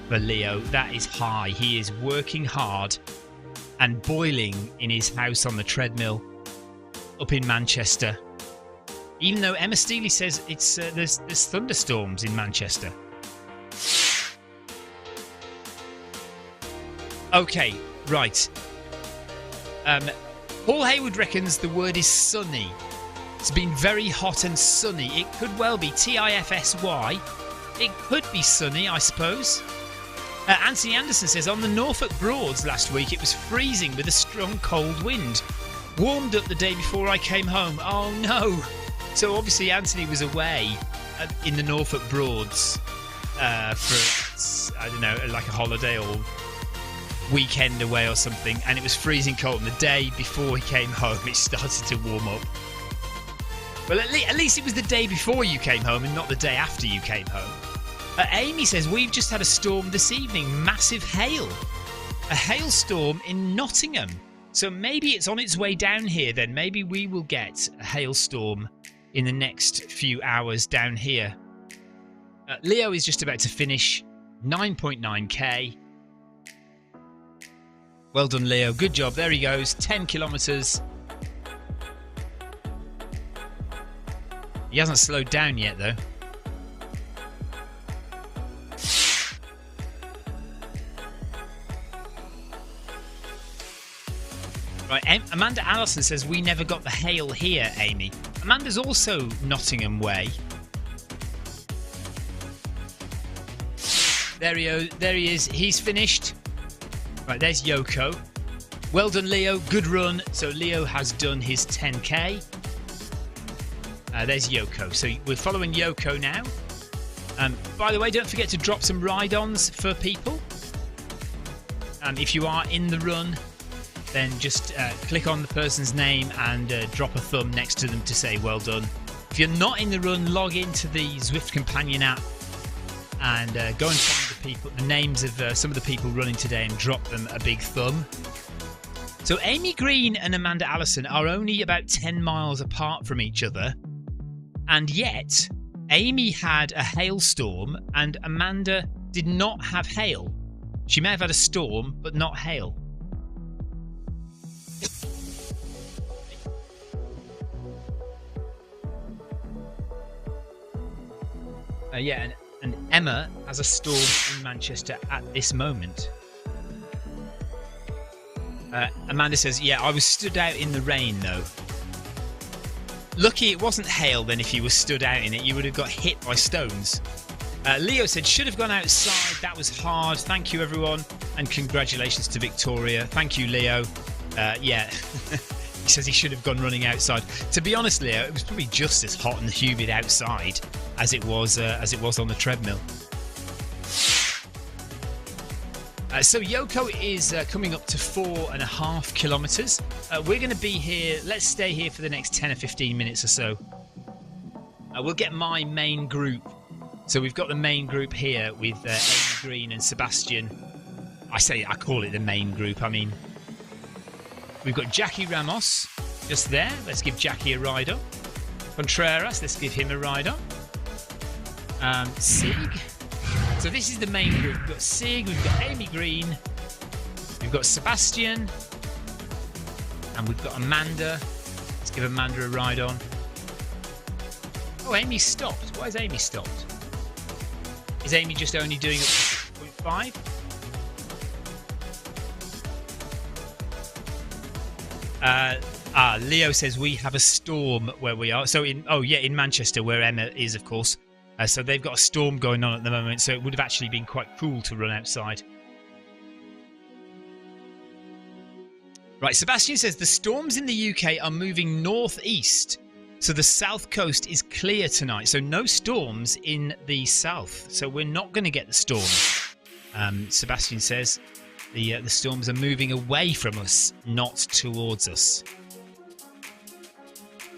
for Leo. That is high. He is working hard and boiling in his house on the treadmill up in Manchester. Even though Emma Steely says it's there's thunderstorms in Manchester. Okay, right. Paul Hayward reckons the word is sunny. It's been very hot and sunny. It could well be TIFSY. It could be sunny, I suppose. Anthony Anderson says, on the Norfolk Broads last week, it was freezing with a strong cold wind. Warmed up the day before I came home. Oh no! So obviously Anthony was away in the Norfolk Broads for, I don't know, like a holiday or weekend away or something, and it was freezing cold. And the day before he came home, it started to warm up. Well, at least it was the day before you came home and not the day after you came home. Amy says, we've just had a storm this evening. Massive hail. A hailstorm in Nottingham. So maybe it's on its way down here then. Maybe we will get a hailstorm in the next few hours down here. Leo is just about to finish. 9.9k. Well done, Leo. Good job. There he goes. 10 kilometres. He hasn't slowed down yet, though. Right, Amanda Allison says, we never got the hail here, Amy. Amanda's also Nottingham way. There he is. He's finished. Right, there's Yoko. Well done, Leo. Good run. So Leo has done his 10k. There's Yoko. So we're following Yoko now. By the way, don't forget to drop some ride-ons for people. If you are in the run, then just click on the person's name and drop a thumb next to them to say well done. If you're not in the run, log into the Zwift Companion app and go and find the names of some of the people running today and drop them a big thumb. So Amy Green and Amanda Allison are only about 10 miles apart from each other. And yet, Amy had a hailstorm and Amanda did not have hail. She may have had a storm, but not hail. Yeah, and Emma has a storm in Manchester at this moment. Amanda says, yeah, I was stood out in the rain, though. Lucky it wasn't hail then. If you were stood out in it, you would have got hit by stones. Leo said, should have gone outside. That was hard. Thank you, everyone. And congratulations to Victoria. Thank you, Leo. Yeah, he says he should have gone running outside. To be honest, Leo, it was probably just as hot and humid outside as it was on the treadmill. So Yoko is coming up to 4.5 kilometres. We're going to be here. Let's stay here for the next 10 or 15 minutes or so. We'll get my main group. So we've got the main group here with Amy Green and Sebastian. I call it the main group. I mean, we've got Jackie Ramos just there. Let's give Jackie a ride up. Contreras, let's give him a ride up. Sig. So this is the main group. We've got Sig, we've got Amy Green, we've got Sebastian, and we've got Amanda. Let's give Amanda a ride on. Oh, Amy stopped. Why is Amy stopped? Is Amy just only doing up to 6.5? Leo says we have a storm where we are. So in Manchester, where Emma is, of course. So they've got a storm going on at the moment. So it would have actually been quite cool to run outside. Right, Sebastian says the storms in the UK are moving northeast, so the south coast is clear tonight. So no storms in the south. So we're not going to get the storms. Sebastian says the storms are moving away from us, not towards us.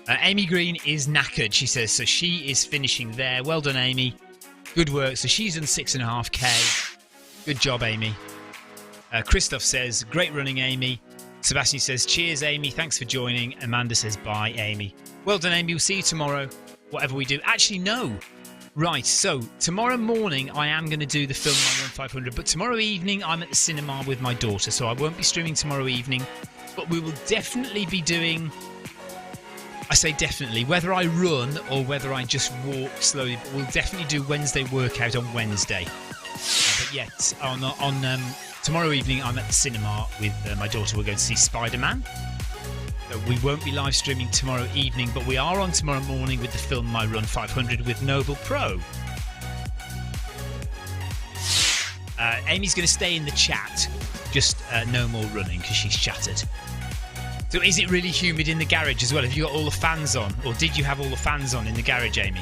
Amy Green is knackered, she says, so she is finishing there. Well done, Amy. Good work. So she's done 6.5k. Good job, Amy. Christoph says, great running, Amy. Sebastian says, cheers, Amy. Thanks for joining. Amanda says, bye, Amy. Well done, Amy. We'll see you tomorrow, whatever we do. Actually, no. Right, so tomorrow morning I am going to do the Film My Run 500, but tomorrow evening I'm at the cinema with my daughter, so I won't be streaming tomorrow evening, but we will definitely be doing... I say definitely, whether I run or whether I just walk slowly, but we'll definitely do Wednesday workout on Wednesday. But yet, on tomorrow evening, I'm at the cinema with my daughter. We're going to see Spider-Man. So we won't be live streaming tomorrow evening, but we are on tomorrow morning with the Film My Run 500 with Noble Pro. Amy's going to stay in the chat, just no more running because she's chattered. So is it really humid in the garage as well? Have you got all the fans on? Or did you have all the fans on in the garage, Amy?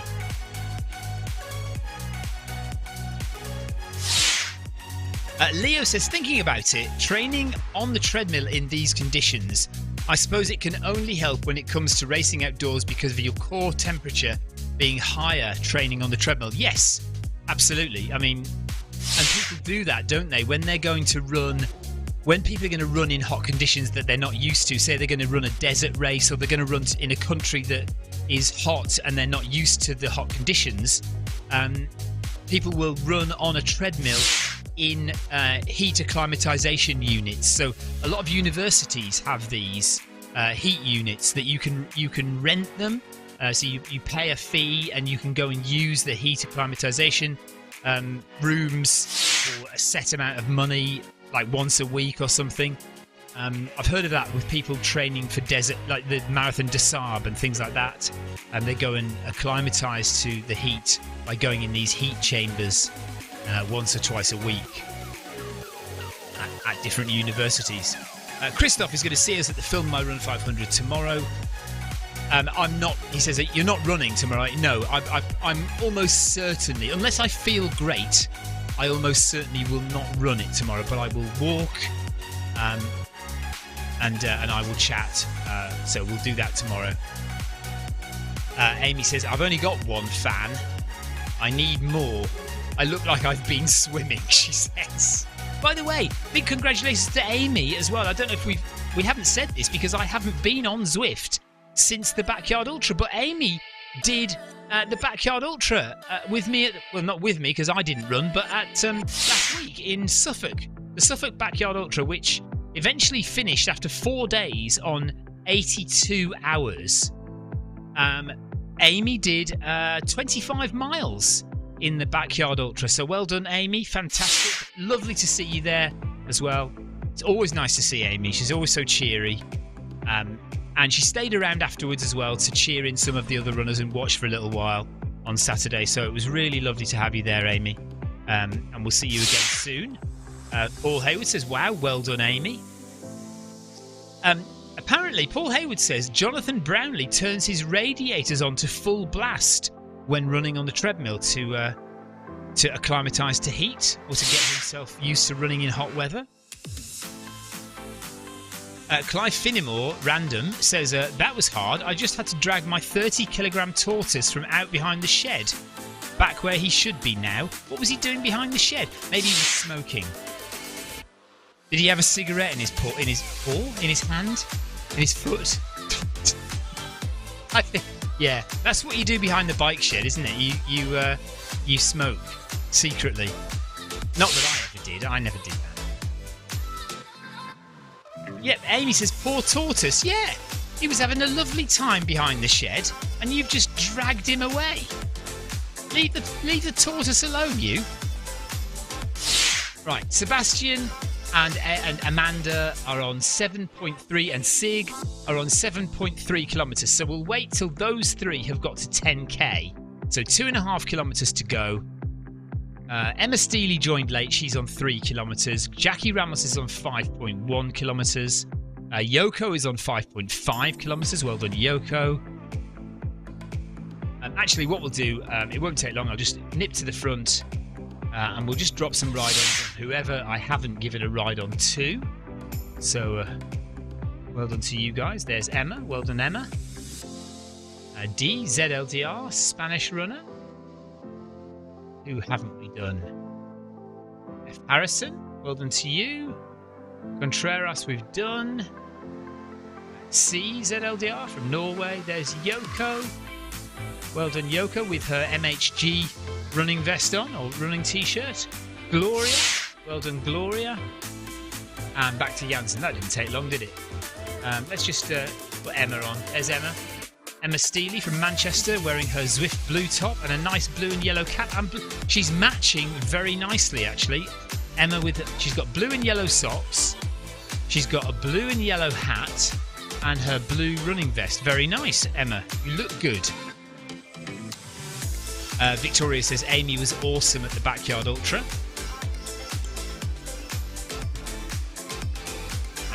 Leo says, thinking about it, training on the treadmill in these conditions, I suppose it can only help when it comes to racing outdoors because of your core temperature being higher training on the treadmill. Yes, absolutely. I mean, and people do that, don't they? When they're going to run... When people are going to run in hot conditions that they're not used to, say they're going to run a desert race or they're going to run in a country that is hot and they're not used to the hot conditions, people will run on a treadmill in heat acclimatization units. So a lot of universities have these heat units that you can rent them. So you pay a fee and you can go and use the heat acclimatization rooms for a set amount of money, like once a week or something. I've heard of that with people training for desert, like the Marathon des Sables and things like that. And they go and acclimatise to the heat by going in these heat chambers once or twice a week at different universities. Christoph is going to see us at the Film My Run 500 tomorrow. I'm not, he says, you're not running tomorrow. No, I'm almost certainly, unless I feel great, I almost certainly will not run it tomorrow, but I will walk and I will chat. So we'll do that tomorrow. Amy says, I've only got one fan. I need more. I look like I've been swimming, she says. By the way, big congratulations to Amy as well. I don't know if we haven't said this because I haven't been on Zwift since the Backyard Ultra, but Amy did the Backyard Ultra with me, well, not with me because I didn't run, but at last week in Suffolk. The Suffolk Backyard Ultra, which eventually finished after 4 days on 82 hours. Amy did 25 miles in the Backyard Ultra. So well done, Amy. Fantastic. Lovely to see you there as well. It's always nice to see Amy. She's always so cheery. And she stayed around afterwards as well to cheer in some of the other runners and watch for a little while on Saturday. So it was really lovely to have you there, Amy. And we'll see you again soon. Paul Hayward says, wow, well done, Amy. Apparently, Paul Hayward says Jonathan Brownlee turns his radiators on to full blast when running on the treadmill to acclimatise to heat or to get himself used to running in hot weather. Clive Finnemore, random, says, that was hard. I just had to drag my 30-kilogram tortoise from out behind the shed, back where he should be now. What was he doing behind the shed? Maybe he was smoking. Did he have a cigarette in his paw, in his hand, in his foot? I think, yeah, that's what you do behind the bike shed, isn't it? You smoke secretly. Not that I ever did. I never did that. Yep, Amy says, poor tortoise. Yeah, he was having a lovely time behind the shed, and you've just dragged him away. Leave the tortoise alone, you. Right, Sebastian and Amanda are on 7.3, and Sig are on 7.3 kilometres. So we'll wait till those three have got to 10k. So 2.5 kilometres to go. Emma Steely joined late. She's on 3 kilometres. Jackie Ramos is on 5.1 kilometres. Yoko is on 5.5 kilometres. Well done, Yoko. Actually, what we'll do, it won't take long. I'll just nip to the front and we'll just drop some ride-ons on whoever I haven't given a ride-on to. So, well done to you guys. There's Emma. Well done, Emma. D, ZLDR, Spanish runner. Who haven't we done? F. Harrison. Well done to you. Contreras we've done. C, ZLDR from Norway. There's Yoko. Well done, Yoko, with her MHG running vest on, or running t-shirt. Gloria. Well done, Gloria. And back to Janssen. That didn't take long, did it? Let's just put Emma on. There's Emma. Emma Steely from Manchester, wearing her Zwift blue top and a nice blue and yellow cap. And she's matching very nicely, actually. Emma she's got blue and yellow socks. She's got a blue and yellow hat and her blue running vest. Very nice, Emma. You look good. Victoria says Amy was awesome at the Backyard Ultra.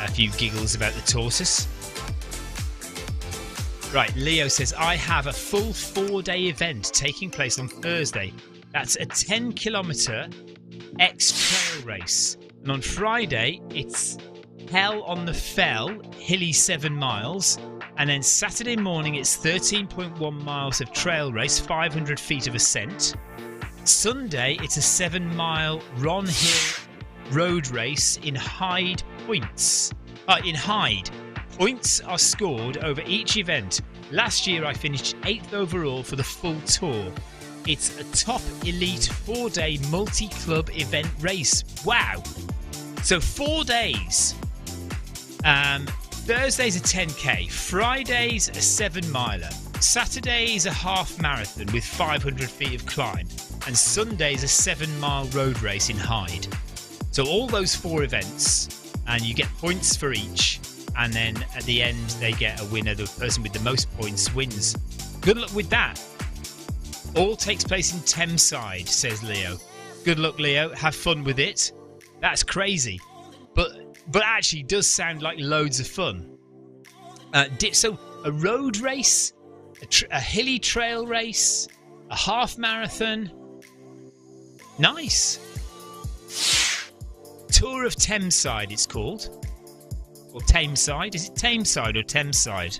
A few giggles about the tortoise. Right, Leo says, I have a full 4-day event taking place on Thursday. That's a 10-kilometre X-trail race. And on Friday, it's Hell on the Fell, hilly 7 miles. And then Saturday morning, it's 13.1 miles of trail race, 500 feet of ascent. Sunday, it's a 7-mile Ron Hill road race in Hyde Points. In Hyde. Points are scored over each event. Last year, I finished 8th overall for the full tour. It's a top elite 4-day multi-club event race. Wow. So 4 days. Thursday's a 10k, Friday's a 7-miler, Saturday's a half marathon with 500 feet of climb, and Sunday's a 7-mile road race in Hyde. So all those 4 events, and you get points for each, and then at the end they get a winner. The person with the most points wins. Good luck with that. All takes place in Thameside, says Leo. Good luck, Leo. Have fun with it. That's crazy. But actually does sound like loads of fun. So a road race, a hilly trail race, a half marathon. Nice. Tour of Thameside it's called. Or Tameside. Is it Tameside or Thameside?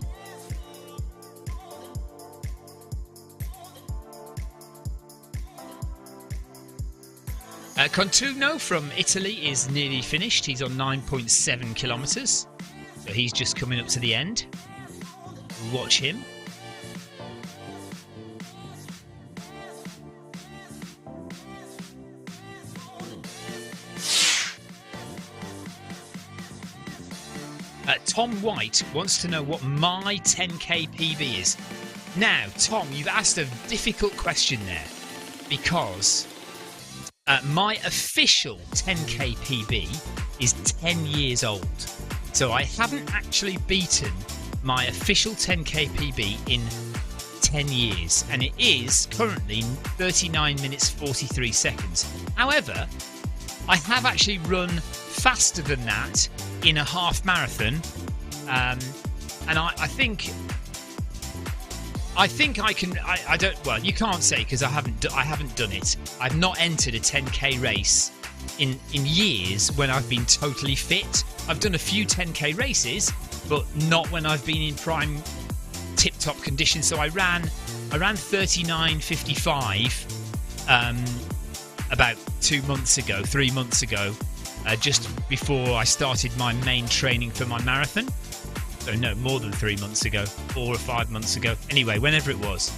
Contuno from Italy is nearly finished. He's on 9.7 kilometres. So he's just coming up to the end. We'll watch him. Tom White wants to know what my 10k PB is. Now, Tom, you've asked a difficult question there, because my official 10k PB is 10 years old. So I haven't actually beaten my official 10k PB in 10 years, and it is currently 39 minutes 43 seconds. However, I have actually run faster than that in a half marathon, and I think I can. I don't. Well, you can't say, because I haven't done it. I've not entered a 10k race in years when I've been totally fit. I've done a few 10k races, but not when I've been in prime tip-top condition. So I ran 39:55 about 3 months ago, just before I started my main training for my marathon. So no, more than 3 months ago, 4 or 5 months ago. Anyway, whenever it was.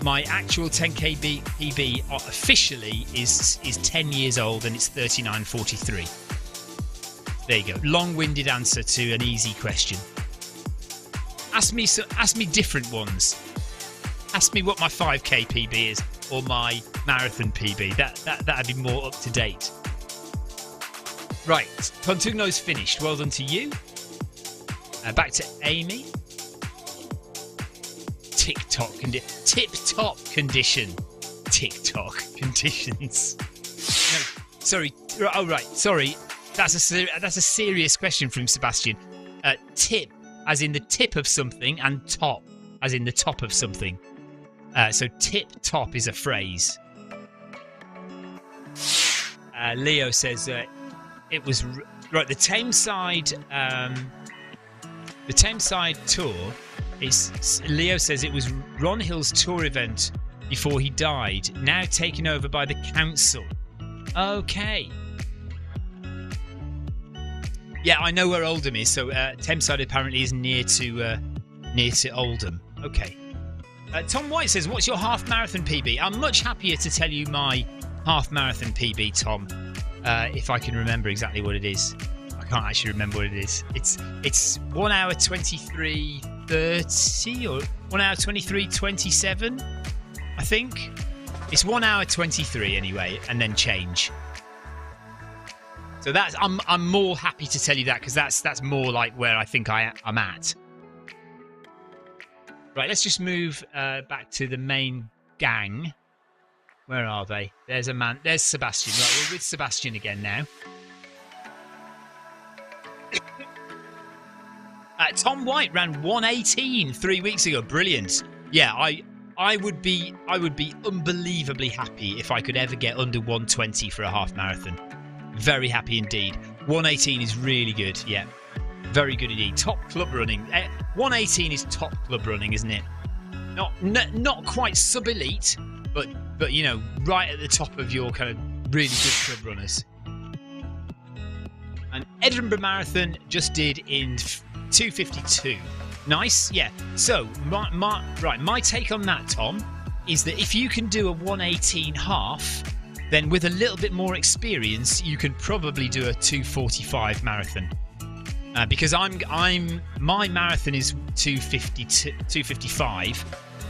My actual 10k PB officially is 10 years old, and it's 39:43. There you go. Long-winded answer to an easy question. Ask me different ones. Ask me what my 5k PB is, or my marathon PB. That'd be more up to date. Right, Contugno's finished. Well done to you. Back to Amy. Tip-top condition. TikTok conditions. No, sorry. Oh, right. Sorry. That's a serious question from Sebastian. Tip, as in the tip of something, and top, as in the top of something. So tip top is a phrase. Leo says it was right. The Tameside tour is. Leo says it was Ron Hill's tour event before he died. Now taken over by the council. Okay. Yeah, I know where Oldham is. So Tameside apparently is near to Oldham. Okay. Tom White says, "What's your half marathon PB?" I'm much happier to tell you my half marathon PB, Tom, if I can remember exactly what it is. I can't actually remember what it is. It's 1 hour 23:30 or 1 hour 23:27, I think. It's 1 hour 23 anyway, and then change. So that's I'm more happy to tell you that because that's more like where I think I'm at. Right, let's just move back to the main gang. Where are they? There's a man. There's Sebastian. Right, we're with Sebastian again now. Tom White ran 1:18 3 weeks ago. Brilliant. Yeah, I would be unbelievably happy if I could ever get under 1:20 for a half marathon. Very happy indeed. 1:18 is really good. Yeah, very good indeed. Top club running. 1:18 is top club running, isn't it? Not quite sub elite, but you know, right at the top of your kind of really good club runners. And Edinburgh Marathon just did in 2:52. Nice, yeah. So my take on that, Tom, is that if you can do a 1:18 half, then with a little bit more experience, you can probably do a 2:45 marathon. Because my marathon is 2:55.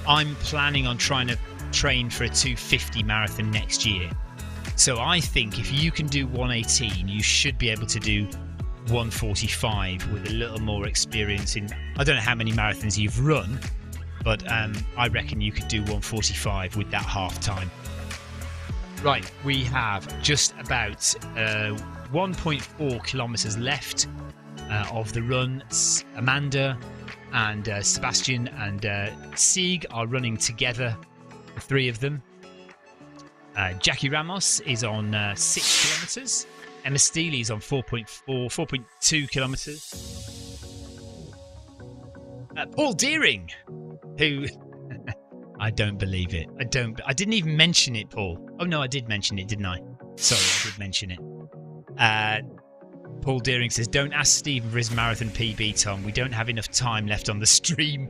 I'm planning on trying to train for a 2:50 marathon next year. So I think if you can do 1:18, you should be able to do 1:45 with a little more experience in. I don't know how many marathons you've run, but I reckon you could do 1:45 with that half time. Right, we have just about 1.4 kilometres left of the run. Amanda and Sebastian and Sieg are running together, the three of them. Jackie Ramos is on 6 kilometres. Emma Steely is on 4.2 kilometres. Paul Deering, who I don't believe it. I didn't even mention it, Paul. Oh no, I did mention it, didn't I? Sorry, I did mention it. Paul Deering says, "Don't ask Stephen for his marathon PB, Tom. We don't have enough time left on the stream."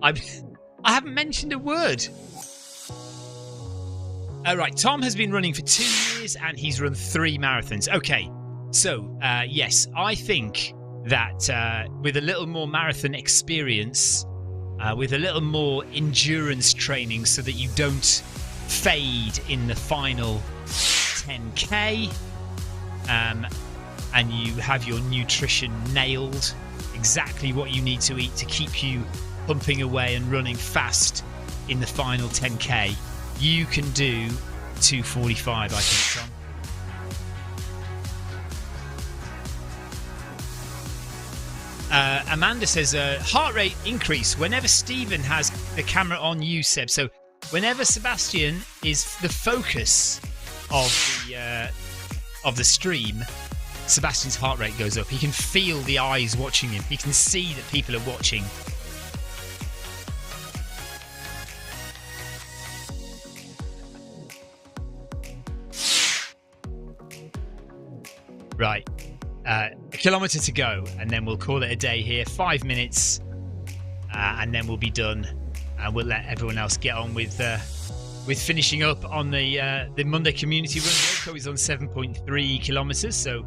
I haven't mentioned a word. Right, Tom has been running for 2 years and he's run 3 marathons. Okay, so yes, I think that with a little more marathon experience, with a little more endurance training so that you don't fade in the final 10k, and you have your nutrition nailed, exactly what you need to eat to keep you pumping away and running fast in the final 10k, you can do 2:45, I think, Tom. Amanda says, heart rate increase whenever Stephen has the camera on you, Seb. So whenever Sebastian is the focus of the stream, Sebastian's heart rate goes up. He can feel the eyes watching him. He can see that people are watching. Right, a kilometre to go, and then we'll call it a day here. 5 minutes, and then we'll be done, and we'll let everyone else get on with finishing up on the Monday community run. Yoko is on 7.3 kilometres, so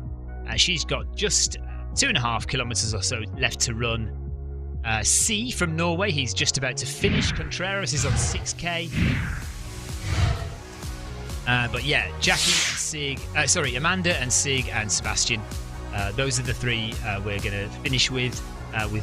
she's got just 2.5 kilometres or so left to run. C from Norway, he's just about to finish. Contreras is on 6k. But yeah, Jackie and Sig, Amanda and Sig and Sebastian. Those are the three we're going to finish with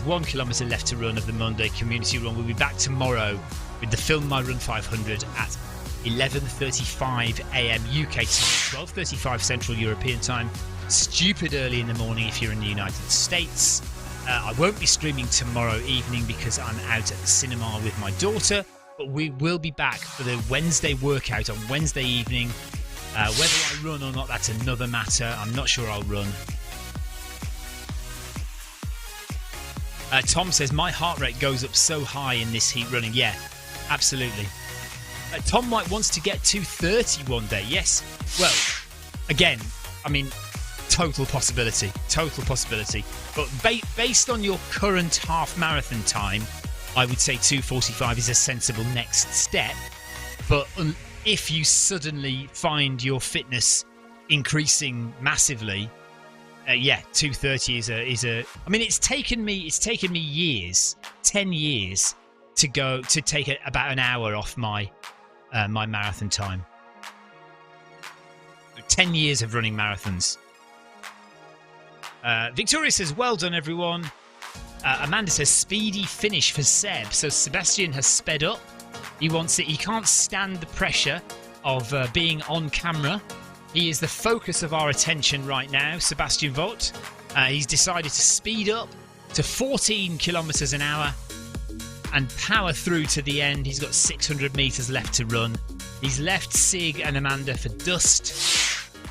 1 kilometre left to run of the Monday community run. We'll be back tomorrow with the Film My Run 500 at 11:35 a.m. UK time, 12:35 Central European time. Stupid early in the morning if you're in the United States. I won't be streaming tomorrow evening because I'm out at the cinema with my daughter, but we will be back for the Wednesday workout on Wednesday evening. Whether I run or not, that's another matter. I'm not sure I'll run. Tom says, my heart rate goes up so high in this heat running. Yeah, absolutely. Tom might wants to get 2:30 one day. Yes. Well, again, I mean, total possibility. But based on your current half marathon time, I would say 2:45 is a sensible next step. But if you suddenly find your fitness increasing massively, 2:30 is a. I mean, it's taken me years, 10 years, to take about an hour off my my marathon time. 10 years of running marathons. Victoria says, well done, everyone. Amanda says, speedy finish for Seb. So Sebastian has sped up. He wants it. He can't stand the pressure of being on camera. He is the focus of our attention right now, Sebastian Vogt. He's decided to speed up to 14 kilometres an hour and power through to the end. He's got 600 metres left to run. He's left Sig and Amanda for dust.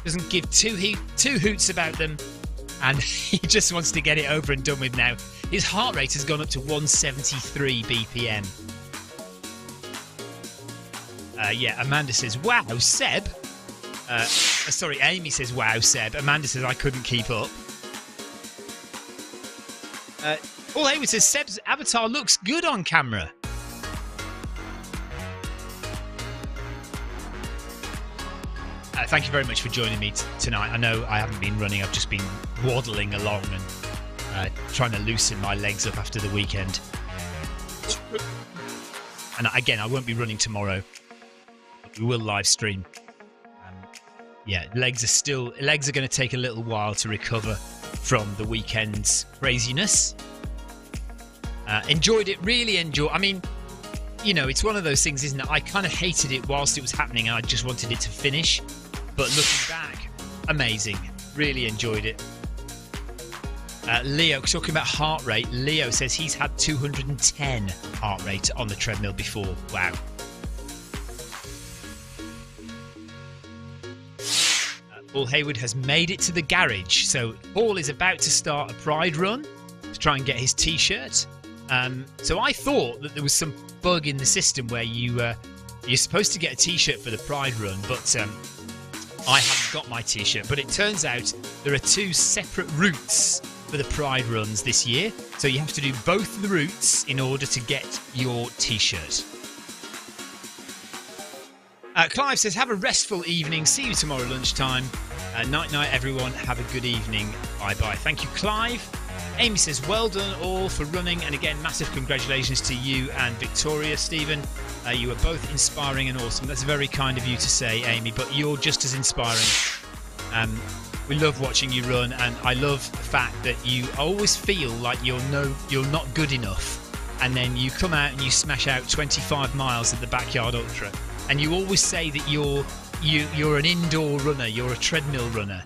Doesn't give two hoots about them. And he just wants to get it over and done with now. His heart rate has gone up to 173 BPM. Amanda says, wow, Seb. Amy says, wow, Seb. Amanda says, I couldn't keep up. Paul Hayward says, Seb's avatar looks good on camera. Thank you very much for joining me tonight. I know I haven't been running. I've just been waddling along and trying to loosen my legs up after the weekend. And again, I won't be running tomorrow. But we will live stream. Legs are going to take a little while to recover from the weekend's craziness. Enjoyed it, really enjoyed. I mean, you know, it's one of those things, isn't it? I kind of hated it whilst it was happening and I just wanted it to finish. But looking back, amazing. Really enjoyed it. Leo, talking about heart rate, Leo says he's had 210 heart rate on the treadmill before. Wow. Paul Hayward has made it to the garage. So Paul is about to start a Pride run to try and get his T-shirt. So I thought that there was some bug in the system where you're supposed to get a T-shirt for the Pride run, but I haven't got my T-shirt. But it turns out there are two separate routes for the Pride runs this year. So you have to do both of the routes in order to get your T-shirt. Clive says, have a restful evening. See you tomorrow lunchtime. Night, everyone. Have a good evening. Bye-bye. Thank you, Clive. Amy says, well done all for running. And again, massive congratulations to you and Victoria, Stephen. You are both inspiring and awesome. That's very kind of you to say, Amy, but you're just as inspiring. We love watching you run, and I love the fact that you always feel like you're not good enough. And then you come out and you smash out 25 miles at the Backyard Ultra. And you always say that you're an indoor runner, you're a treadmill runner.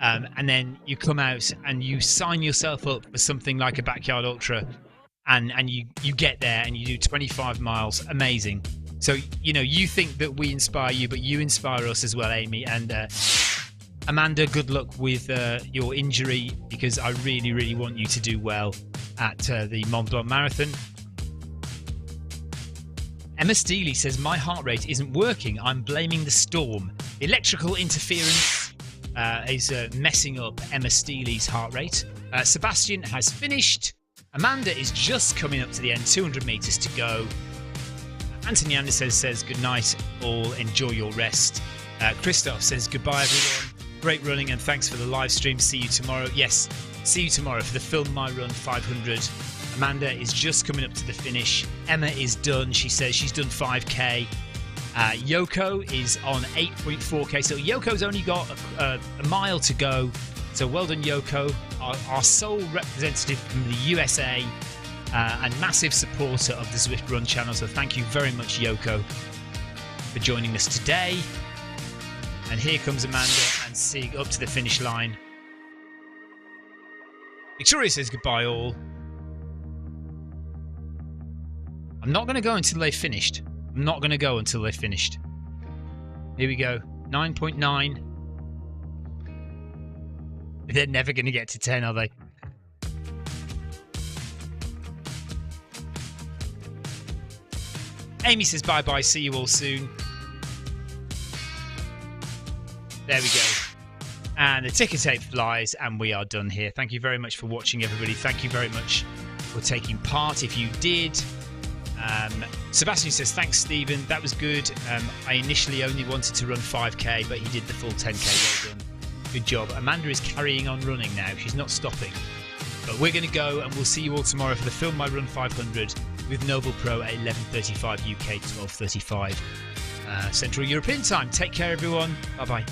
And then you come out and you sign yourself up for something like a Backyard Ultra, and you get there and you do 25 miles. Amazing. So, you know, you think that we inspire you, but you inspire us as well, Amy. And Amanda, good luck with your injury, because I really, really want you to do well at the Mont Blanc Marathon. Emma Steely says, my heart rate isn't working. I'm blaming the storm. Electrical interference is messing up Emma Steely's heart rate. Sebastian has finished. Amanda is just coming up to the end, 200 metres to go. Anthony Anderson says, good night, all. Enjoy your rest. Christoph says, goodbye, everyone. Great running and thanks for the live stream. See you tomorrow. Yes, see you tomorrow for the Film My Run 500. Amanda is just coming up to the finish. Emma is done. She says she's done 5k. Yoko is on 8.4k. So Yoko's only got a mile to go. So well done, Yoko, our sole representative from the USA and massive supporter of the Zwift Run channel. So thank you very much, Yoko. for joining us today. And here comes Amanda and Sig up to the finish line. Victoria says goodbye all. I'm not going to go until they've finished. I'm not going to go until they've finished. Here we go. 9.9. They're never going to get to 10, are they? Amy says bye-bye. See you all soon. There we go. And the ticker tape flies, and we are done here. Thank you very much for watching, everybody. Thank you very much for taking part if you did. Sebastian says, thanks, Stephen. That was good. I initially only wanted to run 5k, but he did the full 10k. Well done. Good job. Amanda is carrying on running now. She's not stopping. But we're going to go, and we'll see you all tomorrow for the Film My Run 500 with Noble Pro at 11:35 UK, 12:35 Central European time. Take care, everyone. Bye-bye.